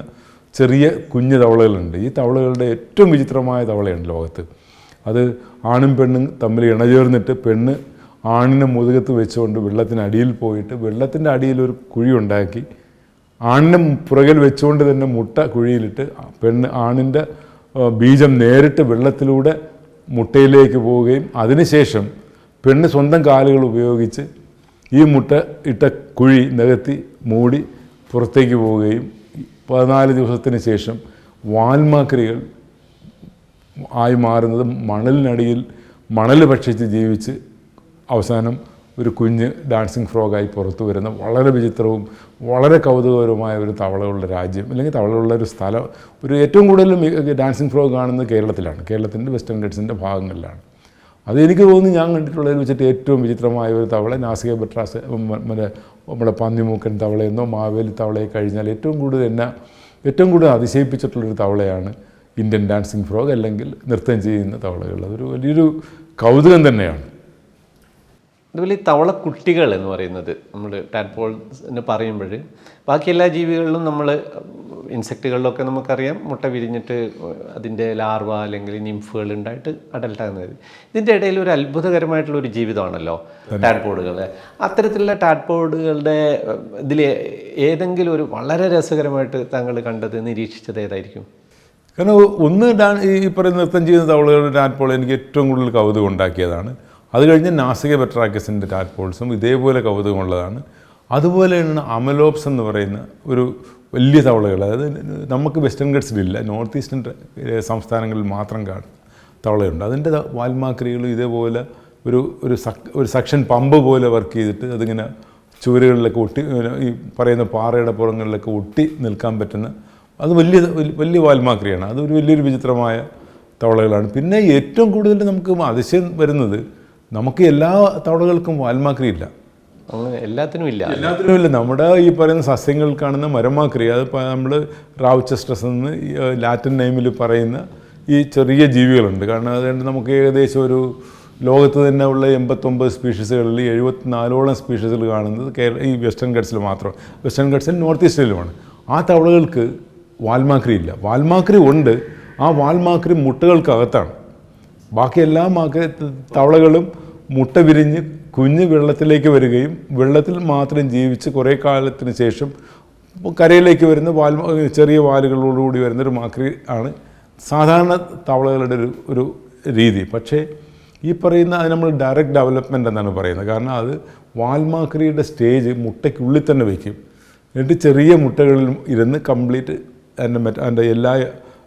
ചെറിയ കുഞ്ഞു തവളകളുണ്ട്. ഈ തവളകളുടെ ഏറ്റവും വിചിത്രമായ തവളയാണ് ലോകത്ത്. അത് ആണും പെണ്ണും തമ്മിൽ ഇണചേർന്നിട്ട് പെണ്ണ് ആണിനെ മുതുകത്ത് വെച്ചുകൊണ്ട് വെള്ളത്തിനടിയിൽ പോയിട്ട് വെള്ളത്തിൻ്റെ അടിയിലൊരു കുഴി ഉണ്ടാക്കി ആണിനെ പുറകിൽ വെച്ചുകൊണ്ട് തന്നെ മുട്ട കുഴിയിലിട്ട് ആണിൻ്റെ ബീജം നേരിട്ട് വെള്ളത്തിലൂടെ മുട്ടയിലേക്ക് പോവുകയും അതിനുശേഷം പെണ്ണ് സ്വന്തം കാലുകൾ ഉപയോഗിച്ച് ഈ മുട്ട ഇട്ട കുഴി നികത്തി മൂടി പുറത്തേക്ക് പോവുകയും 14 ദിവസത്തിന് ശേഷം വാൽമാക്രികൾ ആയി മാറുന്നത് മണലിനടിയിൽ മണൽ ഭക്ഷിച്ച് ജീവിച്ച് അവസാനം ഒരു കുഞ്ഞ് ഡാൻസിങ് ഫ്രോഗായി പുറത്തു വരുന്ന വളരെ വിചിത്രവും വളരെ കൗതുകകരവുമായ ഒരു തവളകളുടെ രാജ്യം, അല്ലെങ്കിൽ തവളകളുടെ ഒരു സ്ഥലം. ഏറ്റവും കൂടുതലും ഡാൻസിങ് ഫ്രോഗ് കാണുന്നത് കേരളത്തിലാണ്, കേരളത്തിൻ്റെ വെസ്റ്റേൺ ഗട്ട്സിൻ്റെ ഭാഗങ്ങളിലാണ്. അത് എനിക്ക് തോന്നുന്നു ഞാൻ കണ്ടിട്ടുള്ളതിൽ വെച്ചിട്ട് ഏറ്റവും വിചിത്രമായ ഒരു തവള നാസിക ബട്രാസ്, നമ്മുടെ പന്നിമൂക്കൻ തവളയെന്നോ മാവേലി തവളയെ കഴിഞ്ഞാൽ ഏറ്റവും കൂടുതൽ അതിശയിപ്പിച്ചിട്ടുള്ളൊരു തവളയാണ് ഇന്ത്യൻ ഡാൻസിങ് ഫ്രോഗ്, അല്ലെങ്കിൽ നൃത്തം ചെയ്യുന്ന തവളകൾ. അതൊരു വലിയൊരു കൗതുകം തന്നെയാണ്. അതുപോലെ ഈ തവള കുട്ടികൾ എന്ന് പറയുന്നത് നമ്മൾ ടാഡ്പോൾസിന് പറയുമ്പോൾ ബാക്കി എല്ലാ ജീവികളിലും നമ്മൾ ഇൻസെക്റ്റുകളിലൊക്കെ നമുക്കറിയാം മുട്ട വിരിഞ്ഞിട്ട് അതിൻ്റെ ലാർവ അല്ലെങ്കിൽ നിംഫുകൾ ഉണ്ടായിട്ട് അഡൽട്ടാകുന്നത്. ഇതിൻ്റെ ഇടയിൽ ഒരു അത്ഭുതകരമായിട്ടുള്ളൊരു ജീവിതമാണല്ലോ ടാഡ്പോഡുകൾ. അത്തരത്തിലുള്ള ടാഡ്പോഡുകളുടെ ഇതിൽ ഏതെങ്കിലും ഒരു വളരെ രസകരമായിട്ട് താങ്കൾ കണ്ടത്, നിരീക്ഷിച്ചത് ഏതായിരിക്കും? കാരണം ഒന്ന് ഈ പറയുന്ന നൃത്തം ചെയ്യുന്ന തവളകളുടെ ടാഡ്പോൾ എനിക്ക് ഏറ്റവും കൂടുതൽ കൗതുകം ഉണ്ടാക്കിയതാണ്. അത് കഴിഞ്ഞ് നാസിക ബെട്രാക്കസിൻ്റെ ടാഡ്പോൾസും ഇതേപോലെ കൗതുകമുള്ളതാണ്. അതുപോലെ തന്നെ അമലോപ്സ് എന്ന് പറയുന്ന ഒരു വലിയ തവളകൾ, അതായത് നമുക്ക് വെസ്റ്റേൺ ഗട്ട്സിലില്ല, നോർത്ത് ഈസ്റ്റേൺ സംസ്ഥാനങ്ങളിൽ മാത്രം കാണും തവളയുണ്ട്. അതിൻ്റെ വാൽമാക്രികളും ഇതേപോലെ ഒരു സക്ഷൻ പമ്പ് പോലെ വർക്ക് ചെയ്തിട്ട് അതിങ്ങനെ ചുവരുകളിലൊക്കെ ഒട്ടി, ഈ പറയുന്ന പാറയുടെ പുറങ്ങളിലൊക്കെ ഒട്ടി നിൽക്കാൻ പറ്റുന്ന, അത് വലിയ വാൽമാക്രിയാണ്. അതൊരു വലിയൊരു വിചിത്രമായ തവളകളാണ്. പിന്നെ ഏറ്റവും കൂടുതൽ നമുക്ക് അതിശയം വരുന്നത്, നമുക്ക് എല്ലാ തവളകൾക്കും വാൽമാക്രി ഇല്ല. അങ്ങനെ എല്ലാത്തിനും ഇല്ല. എല്ലാത്തിനുമില്ല. നമ്മുടെ ഈ പറയുന്ന സസ്യങ്ങൾ കാണുന്ന മരമാക്രി, അത് നമ്മൾ റാവുച്ചെസ്റ്റസ് എന്ന് ലാറ്റിൻ നെയിമിൽ പറയുന്ന ഈ ചെറിയ ജീവികളുണ്ട്. കാരണം അതുകൊണ്ട് നമുക്ക് ഏകദേശം ഒരു ലോകത്ത് തന്നെ ഉള്ള 89 സ്പീഷീസുകളിൽ 74ഓളം സ്പീഷീസുകൾ കാണുന്നത് ഈ വെസ്റ്റേൺ ഗട്ട്സിൽ മാത്രം. വെസ്റ്റേൺ ഗട്ട്സിൽ നോർത്ത് ഈസ്റ്റിലുമാണ്. ആ തവളകൾക്ക് വാൽമാക്രി ഇല്ല. വാൽമാക്രി ഉണ്ട്, ആ വാൽമാക്രി മുട്ടകൾക്കകത്താണ്. ബാക്കി എല്ലാ തവളകളും മുട്ട വിരിഞ്ഞ് കുഞ്ഞ് വെള്ളത്തിലേക്ക് വരികയും വെള്ളത്തിൽ മാത്രം ജീവിച്ച് കുറേ കാലത്തിന് ശേഷം കരയിലേക്ക് വരുന്ന ചെറിയ വാലുകളോടുകൂടി വരുന്നൊരു മാക്രി ആണ് സാധാരണ തവളകളുടെ ഒരു രീതി. പക്ഷേ ഈ പറയുന്ന അത് നമ്മൾ ഡയറക്റ്റ് ഡെവലപ്മെൻറ്റ് എന്നാണ് പറയുന്നത്. കാരണം അത് വാൽമാക്രിയുടെ സ്റ്റേജ് മുട്ടയ്ക്കുള്ളിൽ തന്നെ വയ്ക്കും. എന്നിട്ട് ചെറിയ മുട്ടകളിൽ ഇരുന്ന് കംപ്ലീറ്റ്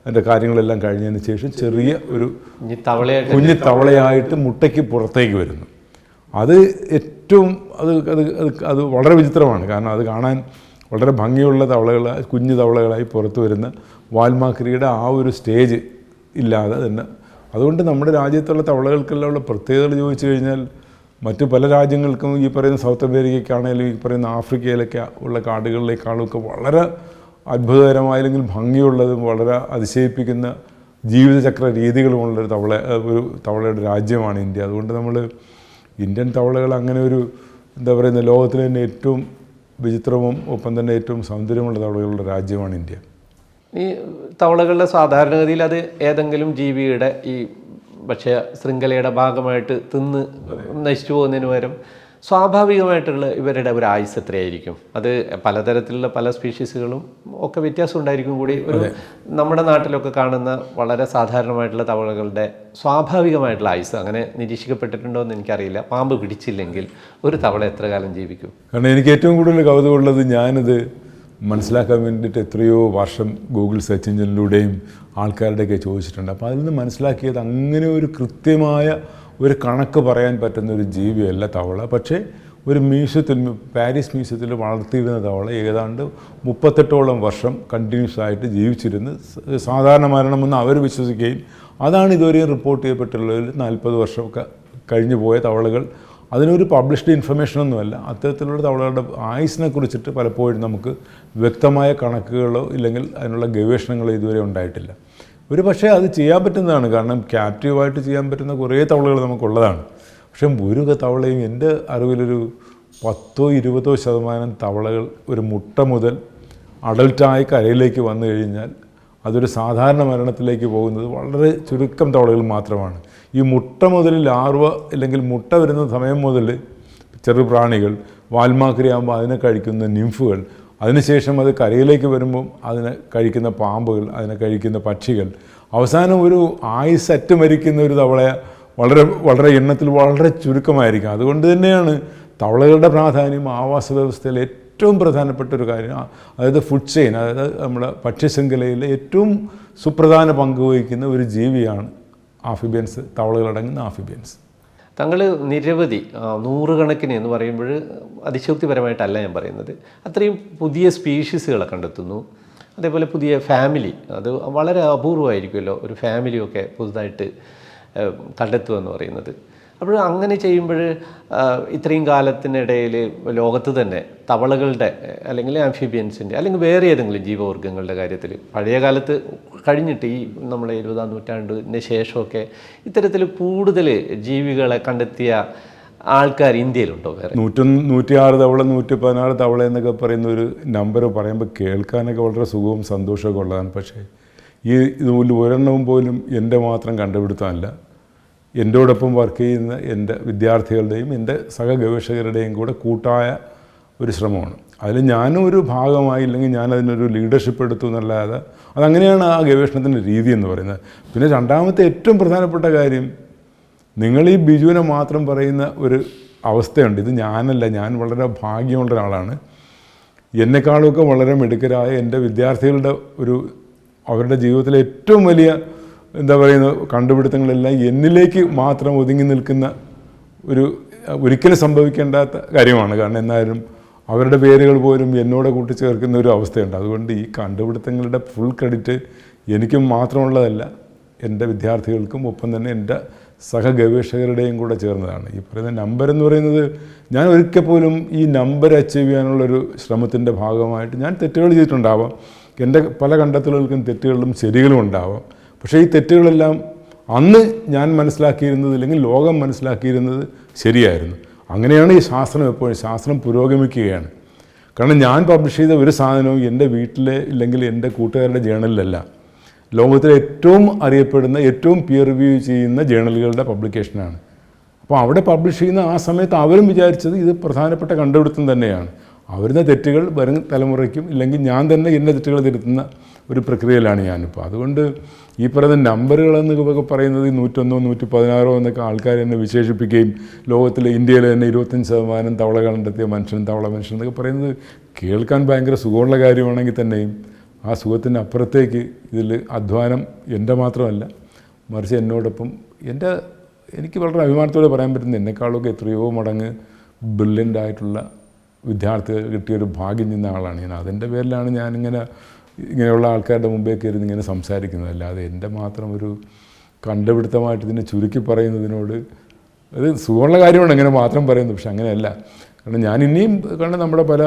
അതിൻ്റെ കാര്യങ്ങളെല്ലാം കഴിഞ്ഞതിന് ശേഷം ചെറിയ ഒരു കുഞ്ഞു തവളയായിട്ട് മുട്ടയ്ക്ക് പുറത്തേക്ക് വരുന്നു. അത് ഏറ്റവും അത് വളരെ വിചിത്രമാണ്. കാരണം അത് കാണാൻ വളരെ ഭംഗിയുള്ള കുഞ്ഞു തവളകളായി പുറത്തു വരുന്ന വാൽമാക്രിയുടെ ആ ഒരു സ്റ്റേജ് ഇല്ലാതെ തന്നെ. അതുകൊണ്ട് നമ്മുടെ രാജ്യത്തുള്ള തവളകൾക്കെല്ലാം ഉള്ള പ്രത്യേകതകൾ ചോദിച്ചു കഴിഞ്ഞാൽ മറ്റു പല രാജ്യങ്ങൾക്കും ഈ പറയുന്ന സൗത്ത് അമേരിക്കയ്ക്കാണെങ്കിലും ഈ പറയുന്ന ആഫ്രിക്കയിലൊക്കെ ഉള്ള കാടുകളിലേക്കാളൊക്കെ വളരെ അത്ഭുതകരമായ അല്ലെങ്കിൽ ഭംഗിയുള്ളതും വളരെ അതിശയിപ്പിക്കുന്ന ജീവിതചക്ര രീതികളുമുള്ളൊരു തവളയുടെ രാജ്യമാണ് ഇന്ത്യ. അതുകൊണ്ട് നമ്മൾ ഇന്ത്യൻ തവളകൾ അങ്ങനെ ഒരു എന്താ പറയുന്ന ലോകത്തിലെ തന്നെ ഏറ്റവും വിചിത്രവും ഒപ്പം തന്നെ ഏറ്റവും സൗന്ദര്യമുള്ള തവളകളുടെ രാജ്യമാണ് ഇന്ത്യ. ഈ തവളകളുടെ സാധാരണഗതിയിൽ അത് ഏതെങ്കിലും ജീവിയുടെ ഈ ഭക്ഷ്യ ശൃംഖലയുടെ ഭാഗമായിട്ട് തിന്ന് നശിച്ചു പോകുന്നതിന് പകരം സ്വാഭാവികമായിട്ടുള്ള ഇവരുടെ ഒരു ആയുസ് എത്രയായിരിക്കും? അത് പലതരത്തിലുള്ള പല സ്പീഷീസുകളും ഒക്കെ വ്യത്യാസം ഉണ്ടായിരിക്കും കൂടി. ഒരു നമ്മുടെ നാട്ടിലൊക്കെ കാണുന്ന വളരെ സാധാരണമായിട്ടുള്ള തവളകളുടെ സ്വാഭാവികമായിട്ടുള്ള ആയുസ് അങ്ങനെ നിരീക്ഷിക്കപ്പെട്ടിട്ടുണ്ടോ എന്ന് എനിക്കറിയില്ല. പാമ്പ് പിടിച്ചില്ലെങ്കിൽ ഒരു തവള എത്ര കാലം ജീവിക്കും? കാരണം എനിക്ക് ഏറ്റവും കൂടുതൽ കൗതുകമുള്ളത്, ഞാനിത് മനസ്സിലാക്കാൻ വേണ്ടിയിട്ട് എത്രയോ വർഷം ഗൂഗിൾ സെർച്ച് എഞ്ചിനിലൂടെയും ആൾക്കാരുടെയൊക്കെ ചോദിച്ചിട്ടുണ്ട്. അപ്പോൾ അതിൽ നിന്ന് മനസ്സിലാക്കിയത് അങ്ങനെ ഒരു കൃത്യമായ ഒരു കണക്ക് പറയാൻ പറ്റുന്ന ഒരു ജീവിയല്ല തവള. പക്ഷേ ഒരു പാരീസ് മ്യൂസിയത്തിൽ വളർത്തിയിരുന്ന തവള ഏതാണ്ട് 38ഓളം വർഷം കണ്ടിന്യൂസ് ആയിട്ട് ജീവിച്ചിരുന്ന് സാധാരണ മരണമെന്ന് അവർ വിശ്വസിക്കുകയും അതാണ് ഇതുവരെയും റിപ്പോർട്ട് ചെയ്യപ്പെട്ടുള്ളതിൽ 40 വർഷമൊക്കെ കഴിഞ്ഞു പോയ തവളകൾ. അതിനൊരു പബ്ലിഷ്ഡ് ഇൻഫർമേഷനൊന്നുമല്ല. അത്തരത്തിലുള്ള തവളകളുടെ ആയുസിനെ കുറിച്ചിട്ട് പലപ്പോഴും നമുക്ക് വ്യക്തമായ കണക്കുകളോ ഇല്ലെങ്കിൽ അതിനുള്ള ഗവേഷണങ്ങളോ ഇതുവരെ ഉണ്ടായിട്ടില്ല. ഒരു പക്ഷേ അത് ചെയ്യാൻ പറ്റുന്നതാണ്. കാരണം ക്യാപ്റ്റീവായിട്ട് ചെയ്യാൻ പറ്റുന്ന കുറേ തവളകൾ നമുക്കുള്ളതാണ്. പക്ഷേ ഒരു തവളയും എൻ്റെ അറിവിലൊരു 10-20% തവളകൾ ഒരു മുട്ട മുതൽ അഡൽട്ടായി കരയിലേക്ക് വന്നു കഴിഞ്ഞാൽ അതൊരു സാധാരണ മരണത്തിലേക്ക് പോകുന്നത് വളരെ ചുരുക്കം തവളകൾ മാത്രമാണ്. ഈ മുട്ട മുതൽ ലാർവ അല്ലെങ്കിൽ മുട്ട വരുന്ന സമയം മുതൽ ചെറുപ്രാണികൾ വാൽമാക്രി ആകുമ്പോൾ അതിനെ കഴിക്കുന്ന നിംഫുകൾ, അതിനുശേഷം അത് കരയിലേക്ക് വരുമ്പം അതിനെ കഴിക്കുന്ന പാമ്പുകൾ, അതിനെ കഴിക്കുന്ന പക്ഷികൾ, അവസാനം ഒരു ആയുസ്സറ്റ് മരിക്കുന്ന ഒരു തവളയെ വളരെ എണ്ണത്തിൽ വളരെ ചുരുക്കമായിരിക്കും. അതുകൊണ്ട് തന്നെയാണ് തവളകളുടെ പ്രാധാന്യം ആവാസ വ്യവസ്ഥയിൽ ഏറ്റവും പ്രധാനപ്പെട്ട ഒരു കാര്യം. അതായത് ഫുഡ് ചെയിൻ, അതായത് നമ്മുടെ ഭക്ഷ്യശൃംഖലയിൽ ഏറ്റവും സുപ്രധാന പങ്ക് വഹിക്കുന്ന ഒരു ജീവിയാണ് ആംഫിബിയൻസ്, തവളകളടങ്ങുന്ന ആംഫിബിയൻസ്. താങ്കൾ നിരവധി 100 കണക്കിന് എന്ന് പറയുമ്പോൾ അതിശയോക്തിപരമായിട്ടല്ല ഞാൻ പറയുന്നത്, അത്രയും പുതിയ സ്പീഷീസുകളെ കണ്ടെത്തുന്നു. അതേപോലെ പുതിയ ഫാമിലി, അത് വളരെ അപൂർവമായിരിക്കുമല്ലോ ഒരു ഫാമിലിയൊക്കെ പുതുതായിട്ട് കണ്ടെത്തുക എന്ന് പറയുന്നത്. അപ്പോൾ അങ്ങനെ ചെയ്യുമ്പോൾ ഇത്രയും കാലത്തിനിടയിൽ ലോകത്ത് തന്നെ തവളകളുടെ അല്ലെങ്കിൽ ആംഫിബിയൻസിൻ്റെ അല്ലെങ്കിൽ വേറെ ഏതെങ്കിലും ജീവവർഗ്ഗങ്ങളുടെ കാര്യത്തിൽ പഴയ കാലത്ത് കഴിഞ്ഞിട്ട് ഈ നമ്മുടെ 20-ാം നൂറ്റാണ്ടിന് ശേഷമൊക്കെ ഇത്തരത്തിൽ കൂടുതൽ ജീവികളെ കണ്ടെത്തിയ ആൾക്കാർ ഇന്ത്യയിലുണ്ടോ? വേറെ 106 തവള 116 തവള എന്നൊക്കെ പറയുന്ന ഒരു നമ്പർ പറയുമ്പോൾ കേൾക്കാനൊക്കെ വളരെ സുഖവും സന്തോഷമൊക്കെ ഉള്ളതാണ്. പക്ഷേ ഇതുപോലെ ഒരെണ്ണവും പോലും എൻ്റെ മാത്രം കണ്ടുപിടുത്തമല്ല. എന്നോടൊപ്പം വർക്ക് ചെയ്യുന്ന എൻ്റെ വിദ്യാർത്ഥികളുടെയും എൻ്റെ സഹഗവേഷകരുടെയും കൂടെ കൂട്ടായ ഒരു ശ്രമമാണ്. അതിൽ ഞാനും ഒരു ഭാഗമായി, ഇല്ലെങ്കിൽ ഞാനതിനൊരു ലീഡർഷിപ്പ് എടുത്തു എന്നല്ലാതെ അതങ്ങനെയാണ് ആ ഗവേഷണത്തിൻ്റെ രീതി എന്ന് പറയുന്നത്. പിന്നെ രണ്ടാമത്തെ ഏറ്റവും പ്രധാനപ്പെട്ട കാര്യം, നിങ്ങൾ ഈ ബിജുവിനെ മാത്രം പറയുന്ന ഒരു അവസ്ഥയുണ്ട്. ഇത് ഞാനല്ല, ഞാൻ വളരെ ഭാഗ്യമുള്ള ഒരാളാണ്. എന്നെക്കാളൊക്കെ വളരെ മിടുക്കരായ എൻ്റെ വിദ്യാർത്ഥികളുടെ അവരുടെ ജീവിതത്തിലെ ഏറ്റവും വലിയ എന്താ പറയുന്ന കണ്ടുപിടുത്തങ്ങളെല്ലാം എന്നിലേക്ക് മാത്രം ഒതുങ്ങി നിൽക്കുന്ന ഒരിക്കലും സംഭവിക്കേണ്ടാത്ത കാര്യമാണ്. കാരണം എന്നാലും അവരുടെ പേരുകൾ പോലും എന്നോട് കൂട്ടിച്ചേർക്കുന്ന ഒരു അവസ്ഥയുണ്ട്. അതുകൊണ്ട് ഈ കണ്ടുപിടുത്തങ്ങളുടെ ഫുൾ ക്രെഡിറ്റ് എനിക്കും മാത്രമുള്ളതല്ല, എൻ്റെ വിദ്യാർത്ഥികൾക്കും ഒപ്പം തന്നെ എൻ്റെ സഹഗവേഷകരുടെയും കൂടെ ചേർന്നതാണ്. ഈ പറയുന്ന നമ്പർ എന്ന് പറയുന്നത്, ഞാൻ ഒരിക്കൽ പോലും ഈ നമ്പർ അച്ചീവ് ചെയ്യാനുള്ളൊരു ശ്രമത്തിൻ്റെ ഭാഗമായിട്ട് ഞാൻ തെറ്റുകൾ ചെയ്തിട്ടുണ്ടാവാം. എൻ്റെ പല കണ്ടെത്തലുകൾക്കും തെറ്റുകളും ശരികളും ഉണ്ടാവാം. പക്ഷേ ഈ തെറ്റുകളെല്ലാം അന്ന് ഞാൻ മനസ്സിലാക്കിയിരുന്നത്, അല്ലെങ്കിൽ ലോകം മനസ്സിലാക്കിയിരുന്നത് ശരിയായിരുന്നു. അങ്ങനെയാണ് ഈ ശാസ്ത്രം എപ്പോഴും, ശാസ്ത്രം പുരോഗമിക്കുകയാണ്. കാരണം ഞാൻ പബ്ലിഷ് ചെയ്ത ഒരു സാധനവും എൻ്റെ വീട്ടിലെ ഇല്ലെങ്കിൽ എൻ്റെ കൂട്ടുകാരുടെ ജേണലിലല്ല, ലോകത്തിലെ ഏറ്റവും അറിയപ്പെടുന്ന, ഏറ്റവും പിയർ റിവ്യൂ ചെയ്യുന്ന ജേണലുകളുടെ പബ്ലിക്കേഷനാണ്. അപ്പോൾ അവിടെ പബ്ലിഷ് ചെയ്യുന്ന ആ സമയത്ത് അവരും വിചാരിച്ചത് ഇത് പ്രധാനപ്പെട്ട കണ്ടുപിടുത്തം തന്നെയാണ്. അവരുടെ തെറ്റുകൾ വരും തലമുറയ്ക്കും, ഇല്ലെങ്കിൽ ഞാൻ തന്നെ എൻ്റെ തെറ്റുകൾ തിരുത്തുന്ന ഒരു പ്രക്രിയയിലാണ് ഞാനിപ്പോൾ. അതുകൊണ്ട് ഈ പറയുന്ന നമ്പറുകളെന്നൊക്കെ പറയുന്നത് 101 116 എന്നൊക്കെ ആൾക്കാർ എന്നെ വിശേഷിപ്പിക്കുകയും, ലോകത്തിലെ ഇന്ത്യയിലെ തന്നെ 25% തവള കണ്ടെത്തിയ മനുഷ്യൻ, തവള മനുഷ്യൻ എന്നൊക്കെ പറയുന്നത് കേൾക്കാൻ ഭയങ്കര സുഖമുള്ള കാര്യമാണെങ്കിൽ തന്നെയും ആ സുഖത്തിൻ്റെ അപ്പുറത്തേക്ക് ഇതിൽ അധ്വാനം എൻ്റെ മാത്രമല്ല, മറിച്ച് എന്നോടൊപ്പം എനിക്ക് വളരെ അഭിമാനത്തോടെ പറയാൻ പറ്റുന്ന എന്നെക്കാളൊക്കെ എത്രയോ മടങ്ങ് ബ്രില്യൻ്റ് ആയിട്ടുള്ള വിദ്യാർത്ഥികൾ കിട്ടിയൊരു ഭാഗ്യം ചെയ്യുന്ന ആളാണ് ഞാൻ. അതിൻ്റെ പേരിലാണ് ഇങ്ങനെയുള്ള ആൾക്കാരുടെ മുമ്പേ കയറി ഇങ്ങനെ സംസാരിക്കുന്നത്. അല്ലാതെ എൻ്റെ മാത്രം ഒരു കണ്ടുപിടുത്തമായിട്ട് ഇതിനെ ചുരുക്കി പറയുന്നതിനോട് അത് സുഖമുള്ള കാര്യമാണ് ഇങ്ങനെ മാത്രം പറയുന്നത്. പക്ഷെ അങ്ങനെയല്ല. കാരണം ഞാൻ ഇനിയും, കാരണം നമ്മുടെ പല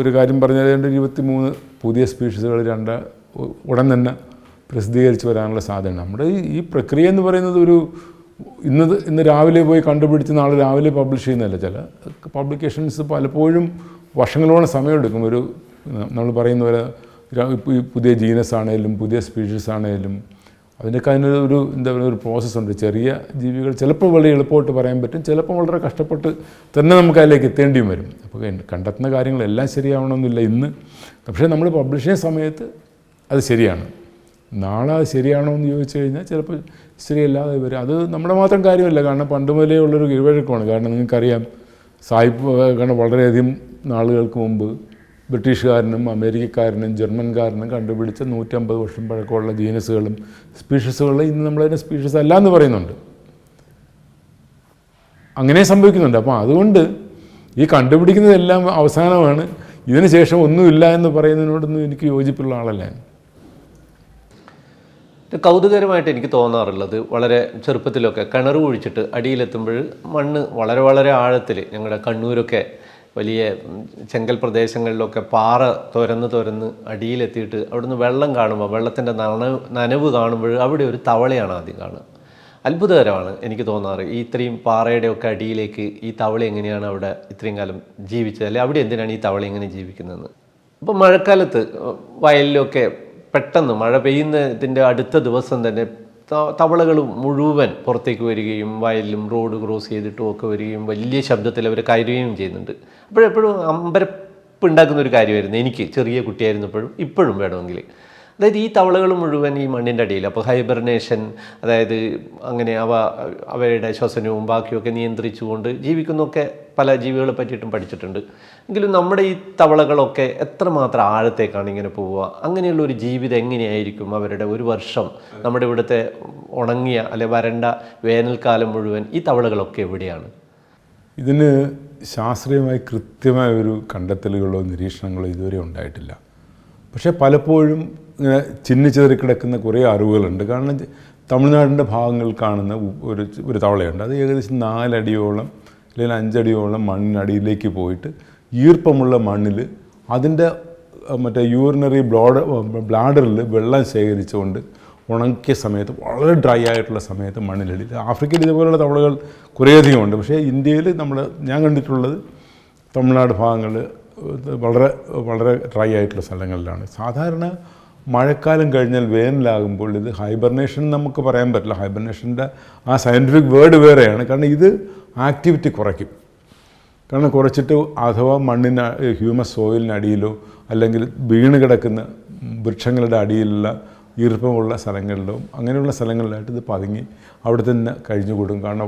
ഒരു കാര്യം പറഞ്ഞാൽ 23 പുതിയ സ്പീഷീസുകൾ ഉടൻ തന്നെ പ്രസിദ്ധീകരിച്ച് വരാനുള്ള സാധ്യത. നമ്മുടെ ഈ പ്രക്രിയ എന്ന് പറയുന്നത് ഇന്ന് രാവിലെ പോയി കണ്ടുപിടിച്ച് നാളെ രാവിലെ പബ്ലിഷ് ചെയ്യുന്നതല്ല. ചില പബ്ലിക്കേഷൻസ് പലപ്പോഴും വർഷങ്ങളോളം സമയമെടുക്കും. നമ്മൾ പറയുന്ന പോലെ ഈ പുതിയ ജീനസ് ആണെങ്കിലും പുതിയ സ്പീഷീസ് ആണെങ്കിലും അതിനൊക്കെ അതിനൊരു എന്താ പറയുക, ഒരു പ്രോസസ്സുണ്ട്. ചെറിയ ജീവികൾ ചിലപ്പോൾ വളരെ എളുപ്പമായിട്ട് പറയാൻ പറ്റും, ചിലപ്പോൾ വളരെ കഷ്ടപ്പെട്ട് തന്നെ നമുക്ക് അതിലേക്ക് എത്തേണ്ടിയും വരും. അപ്പോൾ കണ്ടെത്തുന്ന കാര്യങ്ങളെല്ലാം ശരിയാവണമെന്നില്ല ഇന്ന്. പക്ഷേ നമ്മൾ പബ്ലിഷ് ചെയ്യുന്ന സമയത്ത് അത് ശരിയാണ്. നാളെ അത് ശരിയാണോ എന്ന് ചോദിച്ചു കഴിഞ്ഞാൽ ചിലപ്പോൾ ശരിയല്ലാതെ വരും. അത് നമ്മുടെ മാത്രം കാര്യമല്ല, കാരണം പണ്ട് മുതലേ ഉള്ളൊരു കീഴ്വഴക്കമാണ്. കാരണം നിങ്ങൾക്കറിയാം, കാരണം വളരെയധികം നാളുകൾക്ക് മുമ്പ് ബ്രിട്ടീഷുകാരനും അമേരിക്കക്കാരനും ജർമ്മൻകാരനും കണ്ടുപിടിച്ച 150 വർഷം പഴക്കമുള്ള ജീനസുകളും സ്പീഷീസുകളും ഇന്ന് നമ്മളതിനെ സ്പീഷീസ് അല്ല എന്ന് പറയുന്നുണ്ട്. അങ്ങനെ സംഭവിക്കുന്നുണ്ട്. അപ്പോൾ അതുകൊണ്ട് ഈ കണ്ടുപിടിക്കുന്നതെല്ലാം അവസാനമാണ്. ഇതിന് ശേഷം ഒന്നുമില്ല എന്ന് പറയുന്നതിനോടൊന്നും എനിക്ക് യോജിപ്പുള്ള ആളല്ല ഞാൻ. കൗതുകരമായിട്ട് എനിക്ക് തോന്നാറുള്ളത്, വളരെ ചെറുപ്പത്തിലൊക്കെ കിണർ കുഴിച്ചിട്ട് അടിയിലെത്തുമ്പോൾ മണ്ണ് വളരെ വളരെ ആഴത്തിൽ, ഞങ്ങളുടെ കണ്ണൂരൊക്കെ വലിയ ചെങ്കൽ പ്രദേശങ്ങളിലൊക്കെ പാറ തുരന്ന് അടിയിലെത്തിയിട്ട് അവിടുന്ന് വെള്ളം കാണുമ്പോൾ, വെള്ളത്തിൻ്റെ നനവ് കാണുമ്പോൾ അവിടെ ഒരു തവളയാണ് ആദ്യം കാണുക. അത്ഭുതകരമാണ് എനിക്ക് തോന്നാറ്. ഈ ഇത്രയും പാറയുടെയൊക്കെ അടിയിലേക്ക് ഈ തവള എങ്ങനെയാണ് അവിടെ ഇത്രയും കാലം ജീവിച്ചത്, അല്ലെ അവിടെ എന്തിനാണ് ഈ തവള ഇങ്ങനെ ജീവിക്കുന്നതെന്ന്. അപ്പോൾ മഴക്കാലത്ത് വയലിലൊക്കെ പെട്ടെന്ന് മഴ പെയ്യുന്നതിൻ്റെ അടുത്ത ദിവസം തന്നെ തവളകൾ മുഴുവൻ പുറത്തേക്ക് വരികയും വയലിലും റോഡ് ക്രോസ് ചെയ്തിട്ടും ഒക്കെ വരികയും വലിയ ശബ്ദത്തിൽ അവർ കയറുകയും ചെയ്യുന്നുണ്ട്. അപ്പോഴെപ്പോഴും അമ്പരപ്പുണ്ടാക്കുന്ന ഒരു കാര്യമായിരുന്നു എനിക്ക്, ചെറിയ കുട്ടിയായിരുന്നപ്പോഴും ഇപ്പോഴും വേണമെങ്കിൽ. അതായത് ഈ തവളകൾ മുഴുവൻ ഈ മണ്ണിൻ്റെ അടിയിൽ, അപ്പോൾ ഹൈബർനേഷൻ, അതായത് അങ്ങനെ അവയുടെ ശ്വസനവും ബാക്കിയൊക്കെ നിയന്ത്രിച്ചുകൊണ്ട് ജീവിക്കുന്നൊക്കെ പല ജീവികളെ പറ്റിയിട്ടും പഠിച്ചിട്ടുണ്ട്. എങ്കിലും നമ്മുടെ ഈ തവളകളൊക്കെ എത്രമാത്രം ആഴത്തേക്കാണ് ഇങ്ങനെ പോവുക, അങ്ങനെയുള്ള ഒരു ജീവിതം എങ്ങനെയായിരിക്കും അവരുടെ ഒരു വർഷം, നമ്മുടെ ഇവിടുത്തെ ഉണങ്ങിയ അല്ലെ വരണ്ട വേനൽക്കാലം മുഴുവൻ ഈ തവളകളൊക്കെ എവിടെയാണ്? ഇതിന് ശാസ്ത്രീയമായി കൃത്യമായ ഒരു കണ്ടെത്തലുകളോ നിരീക്ഷണങ്ങളോ ഇതുവരെ ഉണ്ടായിട്ടില്ല. പക്ഷേ പലപ്പോഴും ഇങ്ങനെ ചിന്നിച്ചെതറി കിടക്കുന്ന കുറേ അറിവുകളുണ്ട്. കാരണം തമിഴ്നാടിൻ്റെ ഭാഗങ്ങളിൽ കാണുന്ന ഒരു തവളയുണ്ട്. അത് ഏകദേശം 4 അടിയോളം അല്ലെങ്കിൽ 5 അടിയോളം മണ്ണിനടിയിലേക്ക് പോയിട്ട് ഈർപ്പമുള്ള മണ്ണിൽ അതിൻ്റെ യൂറിനറി ബ്ലാഡറിൽ വെള്ളം ശേഖരിച്ചുകൊണ്ട് ഉണക്കിയ സമയത്ത്, വളരെ ഡ്രൈ ആയിട്ടുള്ള സമയത്ത് മണ്ണിലടിയിൽ. ആഫ്രിക്കയിൽ ഇതുപോലുള്ള തവളകൾ കുറേയധികം ഉണ്ട്. പക്ഷേ ഇന്ത്യയിൽ ഞാൻ കണ്ടിട്ടുള്ളത് തമിഴ്നാട് ഭാഗങ്ങളിൽ വളരെ വളരെ ഡ്രൈ ആയിട്ടുള്ള സ്ഥലങ്ങളിലാണ്. സാധാരണ മഴക്കാലം കഴിഞ്ഞാൽ വേനലാകുമ്പോൾ ഇത് ഹൈബർനേഷൻ നമുക്ക് പറയാൻ പറ്റില്ല. ഹൈബർനേഷൻ്റെ ആ സയൻറ്റിഫിക് വേർഡ് വേറെയാണ്. കാരണം ഇത് ആക്ടിവിറ്റി കുറയ്ക്കും. കാരണം കുറച്ചിട്ട് അഥവാ ഹ്യൂമസ് സോയിലിനടിയിലോ അല്ലെങ്കിൽ വീണ് കിടക്കുന്ന വൃക്ഷങ്ങളുടെ അടിയിലുള്ള ഈർപ്പമുള്ള സ്ഥലങ്ങളിലോ അങ്ങനെയുള്ള സ്ഥലങ്ങളിലായിട്ട് ഇത് പതുങ്ങി അവിടെ തന്നെ കഴിഞ്ഞുകൂടും. കാരണം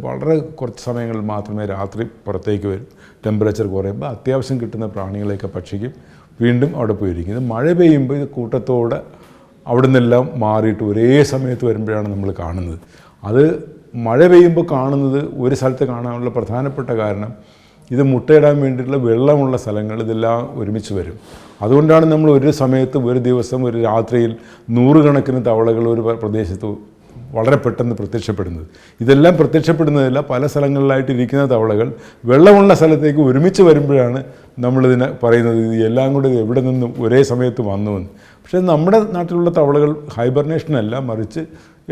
വളരെ കുറച്ച് സമയങ്ങളിൽ മാത്രമേ രാത്രി പുറത്തേക്ക് വരും. ടെമ്പറേച്ചർ കുറയുമ്പോൾ അത്യാവശ്യം കിട്ടുന്ന പ്രാണികളെയൊക്കെ ഭക്ഷിക്കും, വീണ്ടും അവിടെ പോയിരിക്കും. ഇത് മഴ പെയ്യുമ്പോൾ ഇത് കൂട്ടത്തോടെ അവിടെ നിന്നെല്ലാം മാറിയിട്ട് ഒരേ സമയത്ത് വരുമ്പോഴാണ് നമ്മൾ കാണുന്നത്. അത് മഴ പെയ്യുമ്പോൾ കാണുന്നത് ഒരു സ്ഥലത്ത് കാണാനുള്ള പ്രധാനപ്പെട്ട കാരണം ഇത് മുട്ടയിടാൻ വേണ്ടിയിട്ടുള്ള വെള്ളമുള്ള സ്ഥലങ്ങൾ ഇതെല്ലാം ഒരുമിച്ച് വരും. അതുകൊണ്ടാണ് നമ്മൾ ഒരു സമയത്ത് ഒരു ദിവസം ഒരു രാത്രിയിൽ 100 കണക്കിന് തവളകൾ ഒരു പ്രദേശത്ത് വളരെ പെട്ടെന്ന് പ്രത്യക്ഷപ്പെടുന്നത്. ഇതെല്ലാം പ്രത്യക്ഷപ്പെടുന്നതില്ല, പല സ്ഥലങ്ങളിലായിട്ട് ഇരിക്കുന്ന തവളകൾ വെള്ളമുള്ള സ്ഥലത്തേക്ക് ഒരുമിച്ച് വരുമ്പോഴാണ് നമ്മളിതിനെ പറയുന്നത് ഇത് എല്ലാം കൂടി എവിടെ നിന്നും ഒരേ സമയത്ത് വന്നുവെന്ന്. പക്ഷേ നമ്മുടെ നാട്ടിലുള്ള തവളകൾ ഹൈബർനേഷനല്ല, മറിച്ച്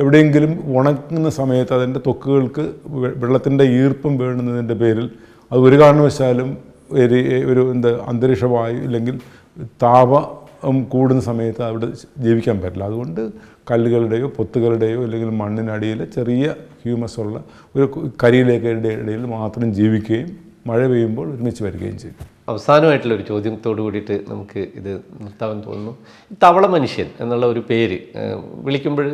എവിടെയെങ്കിലും ഉണങ്ങുന്ന സമയത്ത് അതിൻ്റെ ത്വക്കുകൾക്ക് വെള്ളത്തിൻ്റെ ഈർപ്പം വീഴുന്നതിൻ്റെ പേരിൽ അത് ഒരു കാരണവശാലും ഒരു അന്തരീക്ഷവായു ഇല്ലെങ്കിൽ താപം കൂടുന്ന സമയത്ത് അവിടെ ജീവിക്കാൻ പറ്റില്ല. അതുകൊണ്ട് കല്ലുകളുടെയോ പൊത്തുകളുടെയോ അല്ലെങ്കിൽ മണ്ണിനടിയിൽ ചെറിയ ഹ്യൂമസ് ഉള്ള ഒരു കരിയിലേക്കയുടെ ഇടയിൽ മാത്രം ജീവിക്കുകയും മഴ പെയ്യുമ്പോൾ ഒരുമിച്ച് വരികയും ചെയ്യും. അവസാനമായിട്ടുള്ളൊരു ചോദ്യത്തോട് കൂടിയിട്ട് നമുക്ക് ഇത് നിർത്താമെന്ന് തോന്നുന്നു. തവള മനുഷ്യൻ എന്നുള്ള ഒരു പേര് വിളിക്കുമ്പോൾ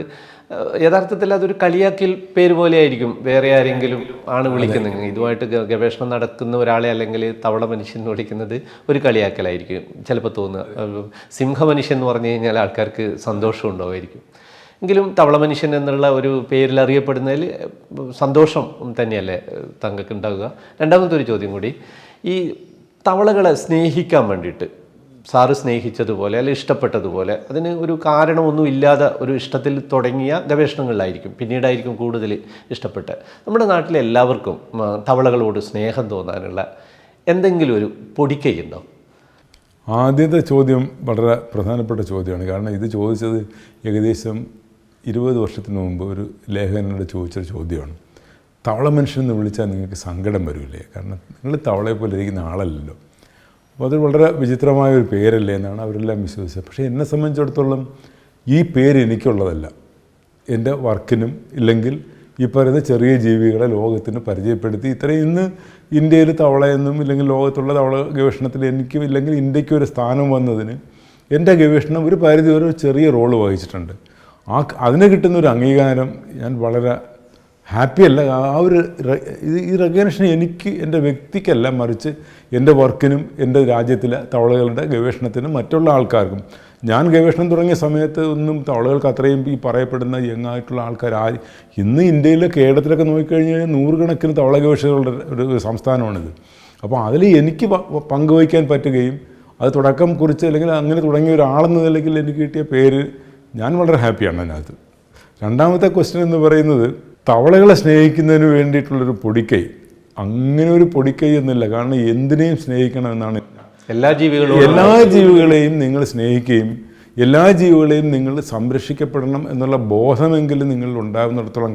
യഥാർത്ഥത്തിൽ അതൊരു കളിയാക്കൽ പേര് പോലെ ആയിരിക്കും വേറെ ആരെങ്കിലും ആണ് വിളിക്കുന്നത്. ഇതുമായിട്ട് ഗവേഷണം നടക്കുന്ന ഒരാളെ അല്ലെങ്കിൽ തവള മനുഷ്യൻ എന്ന് വിളിക്കുന്നത് ഒരു കളിയാക്കലായിരിക്കും ചിലപ്പോൾ തോന്നുക. സിംഹമനുഷ്യൻ എന്ന് പറഞ്ഞു കഴിഞ്ഞാൽ ആൾക്കാർക്ക് സന്തോഷം ഉണ്ടാവുമായിരിക്കും. എങ്കിലും തവള മനുഷ്യൻ എന്നുള്ള ഒരു പേരിൽ അറിയപ്പെടുന്നതിൽ സന്തോഷം തന്നെയല്ലേ താങ്കൾക്ക് ഉണ്ടാവുക? രണ്ടാമത്തെ ഒരു ചോദ്യം കൂടി, ഈ തവളകളെ സ്നേഹിക്കാൻ വേണ്ടിയിട്ട് സാറ് സ്നേഹിച്ചതുപോലെ അല്ലെങ്കിൽ ഇഷ്ടപ്പെട്ടതുപോലെ അതിന് ഒരു കാരണമൊന്നും ഇല്ലാതെ ഒരു ഇഷ്ടത്തിൽ തുടങ്ങിയ ഗവേഷണങ്ങളിലായിരിക്കും പിന്നീടായിരിക്കും കൂടുതൽ ഇഷ്ടപ്പെട്ട്. നമ്മുടെ നാട്ടിലെ എല്ലാവർക്കും തവളകളോട് സ്നേഹം തോന്നാനുള്ള എന്തെങ്കിലും ഒരു പൊടിക്കൈയുണ്ടോ? ആദ്യത്തെ ചോദ്യം വളരെ പ്രധാനപ്പെട്ട ചോദ്യമാണ്. കാരണം ഇത് ചോദിച്ചത് ഏകദേശം 20 വർഷത്തിന് മുമ്പ് ഒരു ലേഖകനോട് ചോദിച്ചൊരു ചോദ്യമാണ്. തവള മനുഷ്യൻ എന്ന് വിളിച്ചാൽ നിങ്ങൾക്ക് സങ്കടം വരില്ലേ? കാരണം നിങ്ങൾ തവളയെ പോലെ ഇരിക്കുന്ന ആളല്ലല്ലോ. അപ്പോൾ അത് വളരെ വിചിത്രമായ ഒരു പേരല്ലേ എന്നാണ് അവരെല്ലാം വിശ്വസിച്ചത്. പക്ഷേ എന്നെ സംബന്ധിച്ചിടത്തോളം ഈ പേര് എനിക്കുള്ളതല്ല. എൻ്റെ വർക്കിനും ഇല്ലെങ്കിൽ ഈ പറയുന്ന ചെറിയ ജീവികളെ ലോകത്തിന് പരിചയപ്പെടുത്തി ഇത്രയും ഇന്ന് ഇന്ത്യയിൽ തവളയെന്നും ഇല്ലെങ്കിൽ ലോകത്തുള്ള തവള ഗവേഷണത്തിൽ എനിക്കും ഇല്ലെങ്കിൽ ഇന്ത്യക്ക് ഒരു സ്ഥാനം വന്നതിന് എൻ്റെ ഗവേഷണം ഒരു പരിധി വരെ ഒരു ചെറിയ റോള് വഹിച്ചിട്ടുണ്ട്. അതിന് കിട്ടുന്നൊരു അംഗീകാരം ഞാൻ വളരെ ഹാപ്പിയല്ല. ഈ റെക്കഗ്നിഷൻ എനിക്ക് എൻ്റെ വ്യക്തിക്കല്ല, മറിച്ച് എൻ്റെ വർക്കിനും എൻ്റെ രാജ്യത്തിലെ തവളകളുടെ ഗവേഷണത്തിനും മറ്റുള്ള ആൾക്കാർക്കും. ഞാൻ ഗവേഷണം തുടങ്ങിയ സമയത്ത് ഒന്നും തവളകൾക്ക് അത്രയും ഈ പറയപ്പെടുന്ന യങ്ങായിട്ടുള്ള ആൾക്കാർ ഇന്ന് ഇന്ത്യയിലെ കേരളത്തിലൊക്കെ നോക്കിക്കഴിഞ്ഞ് കഴിഞ്ഞാൽ 100 കണക്കിന് തവള ഗവേഷകരുടെ ഒരു സംസ്ഥാനമാണിത്. അപ്പോൾ അതിൽ എനിക്ക് പങ്കുവയ്ക്കാൻ പറ്റുകയും അത് തുടക്കം കുറിച്ച് അല്ലെങ്കിൽ അങ്ങനെ തുടങ്ങിയ ഒരാളെന്ന നിലയ്ക്ക് എനിക്ക് കിട്ടിയ പേര് ഞാൻ വളരെ ഹാപ്പിയാണ് അതിനകത്ത്. രണ്ടാമത്തെ ക്വസ്റ്റ്യൻ എന്ന് പറയുന്നത് തവളകളെ സ്നേഹിക്കുന്നതിന് വേണ്ടിയിട്ടുള്ളൊരു പൊടിക്കൈ. അങ്ങനെ ഒരു പൊടിക്കൈ എന്നില്ല. കാരണം എന്തിനേയും സ്നേഹിക്കണമെന്നാണ്. എല്ലാ ജീവികളെയും നിങ്ങൾ സ്നേഹിക്കുകയും എല്ലാ ജീവികളെയും നിങ്ങൾ സംരക്ഷിക്കപ്പെടണം എന്നുള്ള ബോധമെങ്കിലും നിങ്ങൾ ഉണ്ടാകത്തിടത്തോളം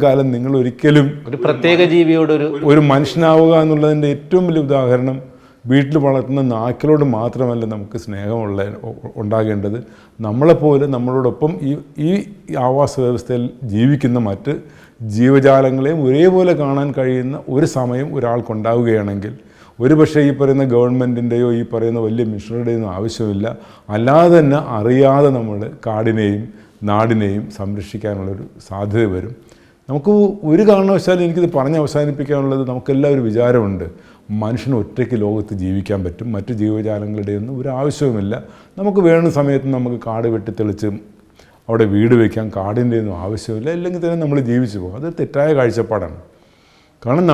കാലം നിങ്ങൾ ഒരിക്കലും ഒരു പ്രത്യേക ജീവിയോട് ഒരു മനുഷ്യനാവുക എന്നുള്ളതിൻ്റെ ഏറ്റവും വലിയ ഉദാഹരണം വീട്ടിൽ വളർത്തുന്ന നായ്ക്കളോട് മാത്രമല്ല നമുക്ക് ഉണ്ടാകേണ്ടത്. നമ്മളെപ്പോലെ നമ്മളോടൊപ്പം ഈ ആവാസ വ്യവസ്ഥയിൽ ജീവിക്കുന്ന മറ്റ് ജീവജാലങ്ങളെയും ഒരേപോലെ കാണാൻ കഴിയുന്ന ഒരു സമയം ഒരാൾക്കുണ്ടാവുകയാണെങ്കിൽ ഒരുപക്ഷെ ഈ പറയുന്ന ഗവൺമെൻറ്റിൻ്റെയോ ഈ പറയുന്ന വലിയ മിഷണറിയുടെയോ ആവശ്യമില്ല. അല്ലാതെ തന്നെ അറിയാതെ നമ്മൾ കാടിനെയും നാടിനെയും സംരക്ഷിക്കാനുള്ളൊരു സാധ്യത വരും. നമുക്ക് ഒരു കാരണവശാലും എനിക്കിത് പറഞ്ഞ് അവസാനിപ്പിക്കാനുള്ളത്, നമുക്കെല്ലാവരും വിചാരമുണ്ട് മനുഷ്യന് ഒറ്റയ്ക്ക് ലോകത്ത് ജീവിക്കാൻ പറ്റും, മറ്റു ജീവജാലങ്ങളുടെ ഒന്നും ഒരു ആവശ്യവുമില്ല. നമുക്ക് വേണ്ട സമയത്ത് നമുക്ക് കാട് വെട്ടിത്തെളിച്ച് അവിടെ വീട് വയ്ക്കാം, കാടിൻ്റെ ഒന്നും ആവശ്യമില്ല, ഇല്ലെങ്കിൽ തന്നെ നമ്മൾ ജീവിച്ചു പോകും. അതൊരു തെറ്റായ കാഴ്ചപ്പാടാണ്. കാരണം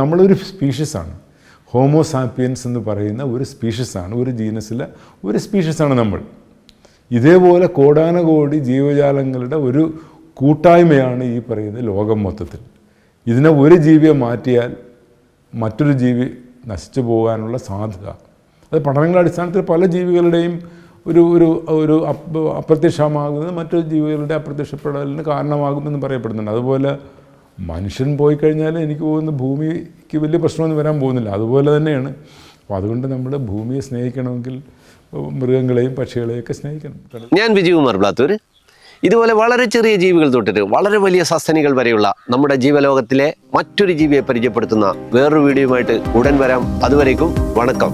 നമ്മളൊരു സ്പീഷീസാണ്. ഹോമോസാപ്പിയൻസ് എന്ന് പറയുന്ന ഒരു സ്പീഷീസാണ്, ഒരു ജീനസിലെ ഒരു സ്പീഷീസാണ് നമ്മൾ. ഇതേപോലെ കോടാനുകോടി ജീവജാലങ്ങളുടെ ഒരു കൂട്ടായ്മയാണ് ഈ പറയുന്ന ലോകം മൊത്തത്തിൽ. ഇതിനെ ഒരു ജീവിയെ മാറ്റിയാൽ മറ്റൊരു ജീവി നശിച്ചു പോകാനുള്ള സാധ്യത, അത് പഠനങ്ങളുടെ അടിസ്ഥാനത്തിൽ പല ജീവികളുടെയും ഒരു അപ്രത്യക്ഷമാകുന്നത് മറ്റൊരു ജീവികളുടെ അപ്രത്യക്ഷപ്പെടലിന് കാരണമാകുമെന്ന് പറയപ്പെടുന്നുണ്ട്. അതുപോലെ മനുഷ്യൻ പോയി കഴിഞ്ഞാൽ എനിക്ക് പോകുന്ന ഭൂമിക്ക് വലിയ പ്രശ്നമൊന്നും വരാൻ പോകുന്നില്ല. അതുപോലെ തന്നെയാണ്. അപ്പോൾ അതുകൊണ്ട് നമ്മൾ ഭൂമിയെ സ്നേഹിക്കണമെങ്കിൽ മൃഗങ്ങളെയും പക്ഷികളെയൊക്കെ സ്നേഹിക്കണം. ഞാൻ വിജയകുമാർ ബ്ലാത്തൂർ. ഇതുപോലെ വളരെ ചെറിയ ജീവികൾ തൊട്ടിട്ട് വളരെ വലിയ സസ്തനികൾ വരെയുള്ള നമ്മുടെ ജീവലോകത്തിലെ മറ്റൊരു ജീവിയെ പരിചയപ്പെടുത്തുന്ന വേറൊരു വീഡിയോയുമായിട്ട് ഉടൻ വരാം. അതുവരേക്കും വണക്കം.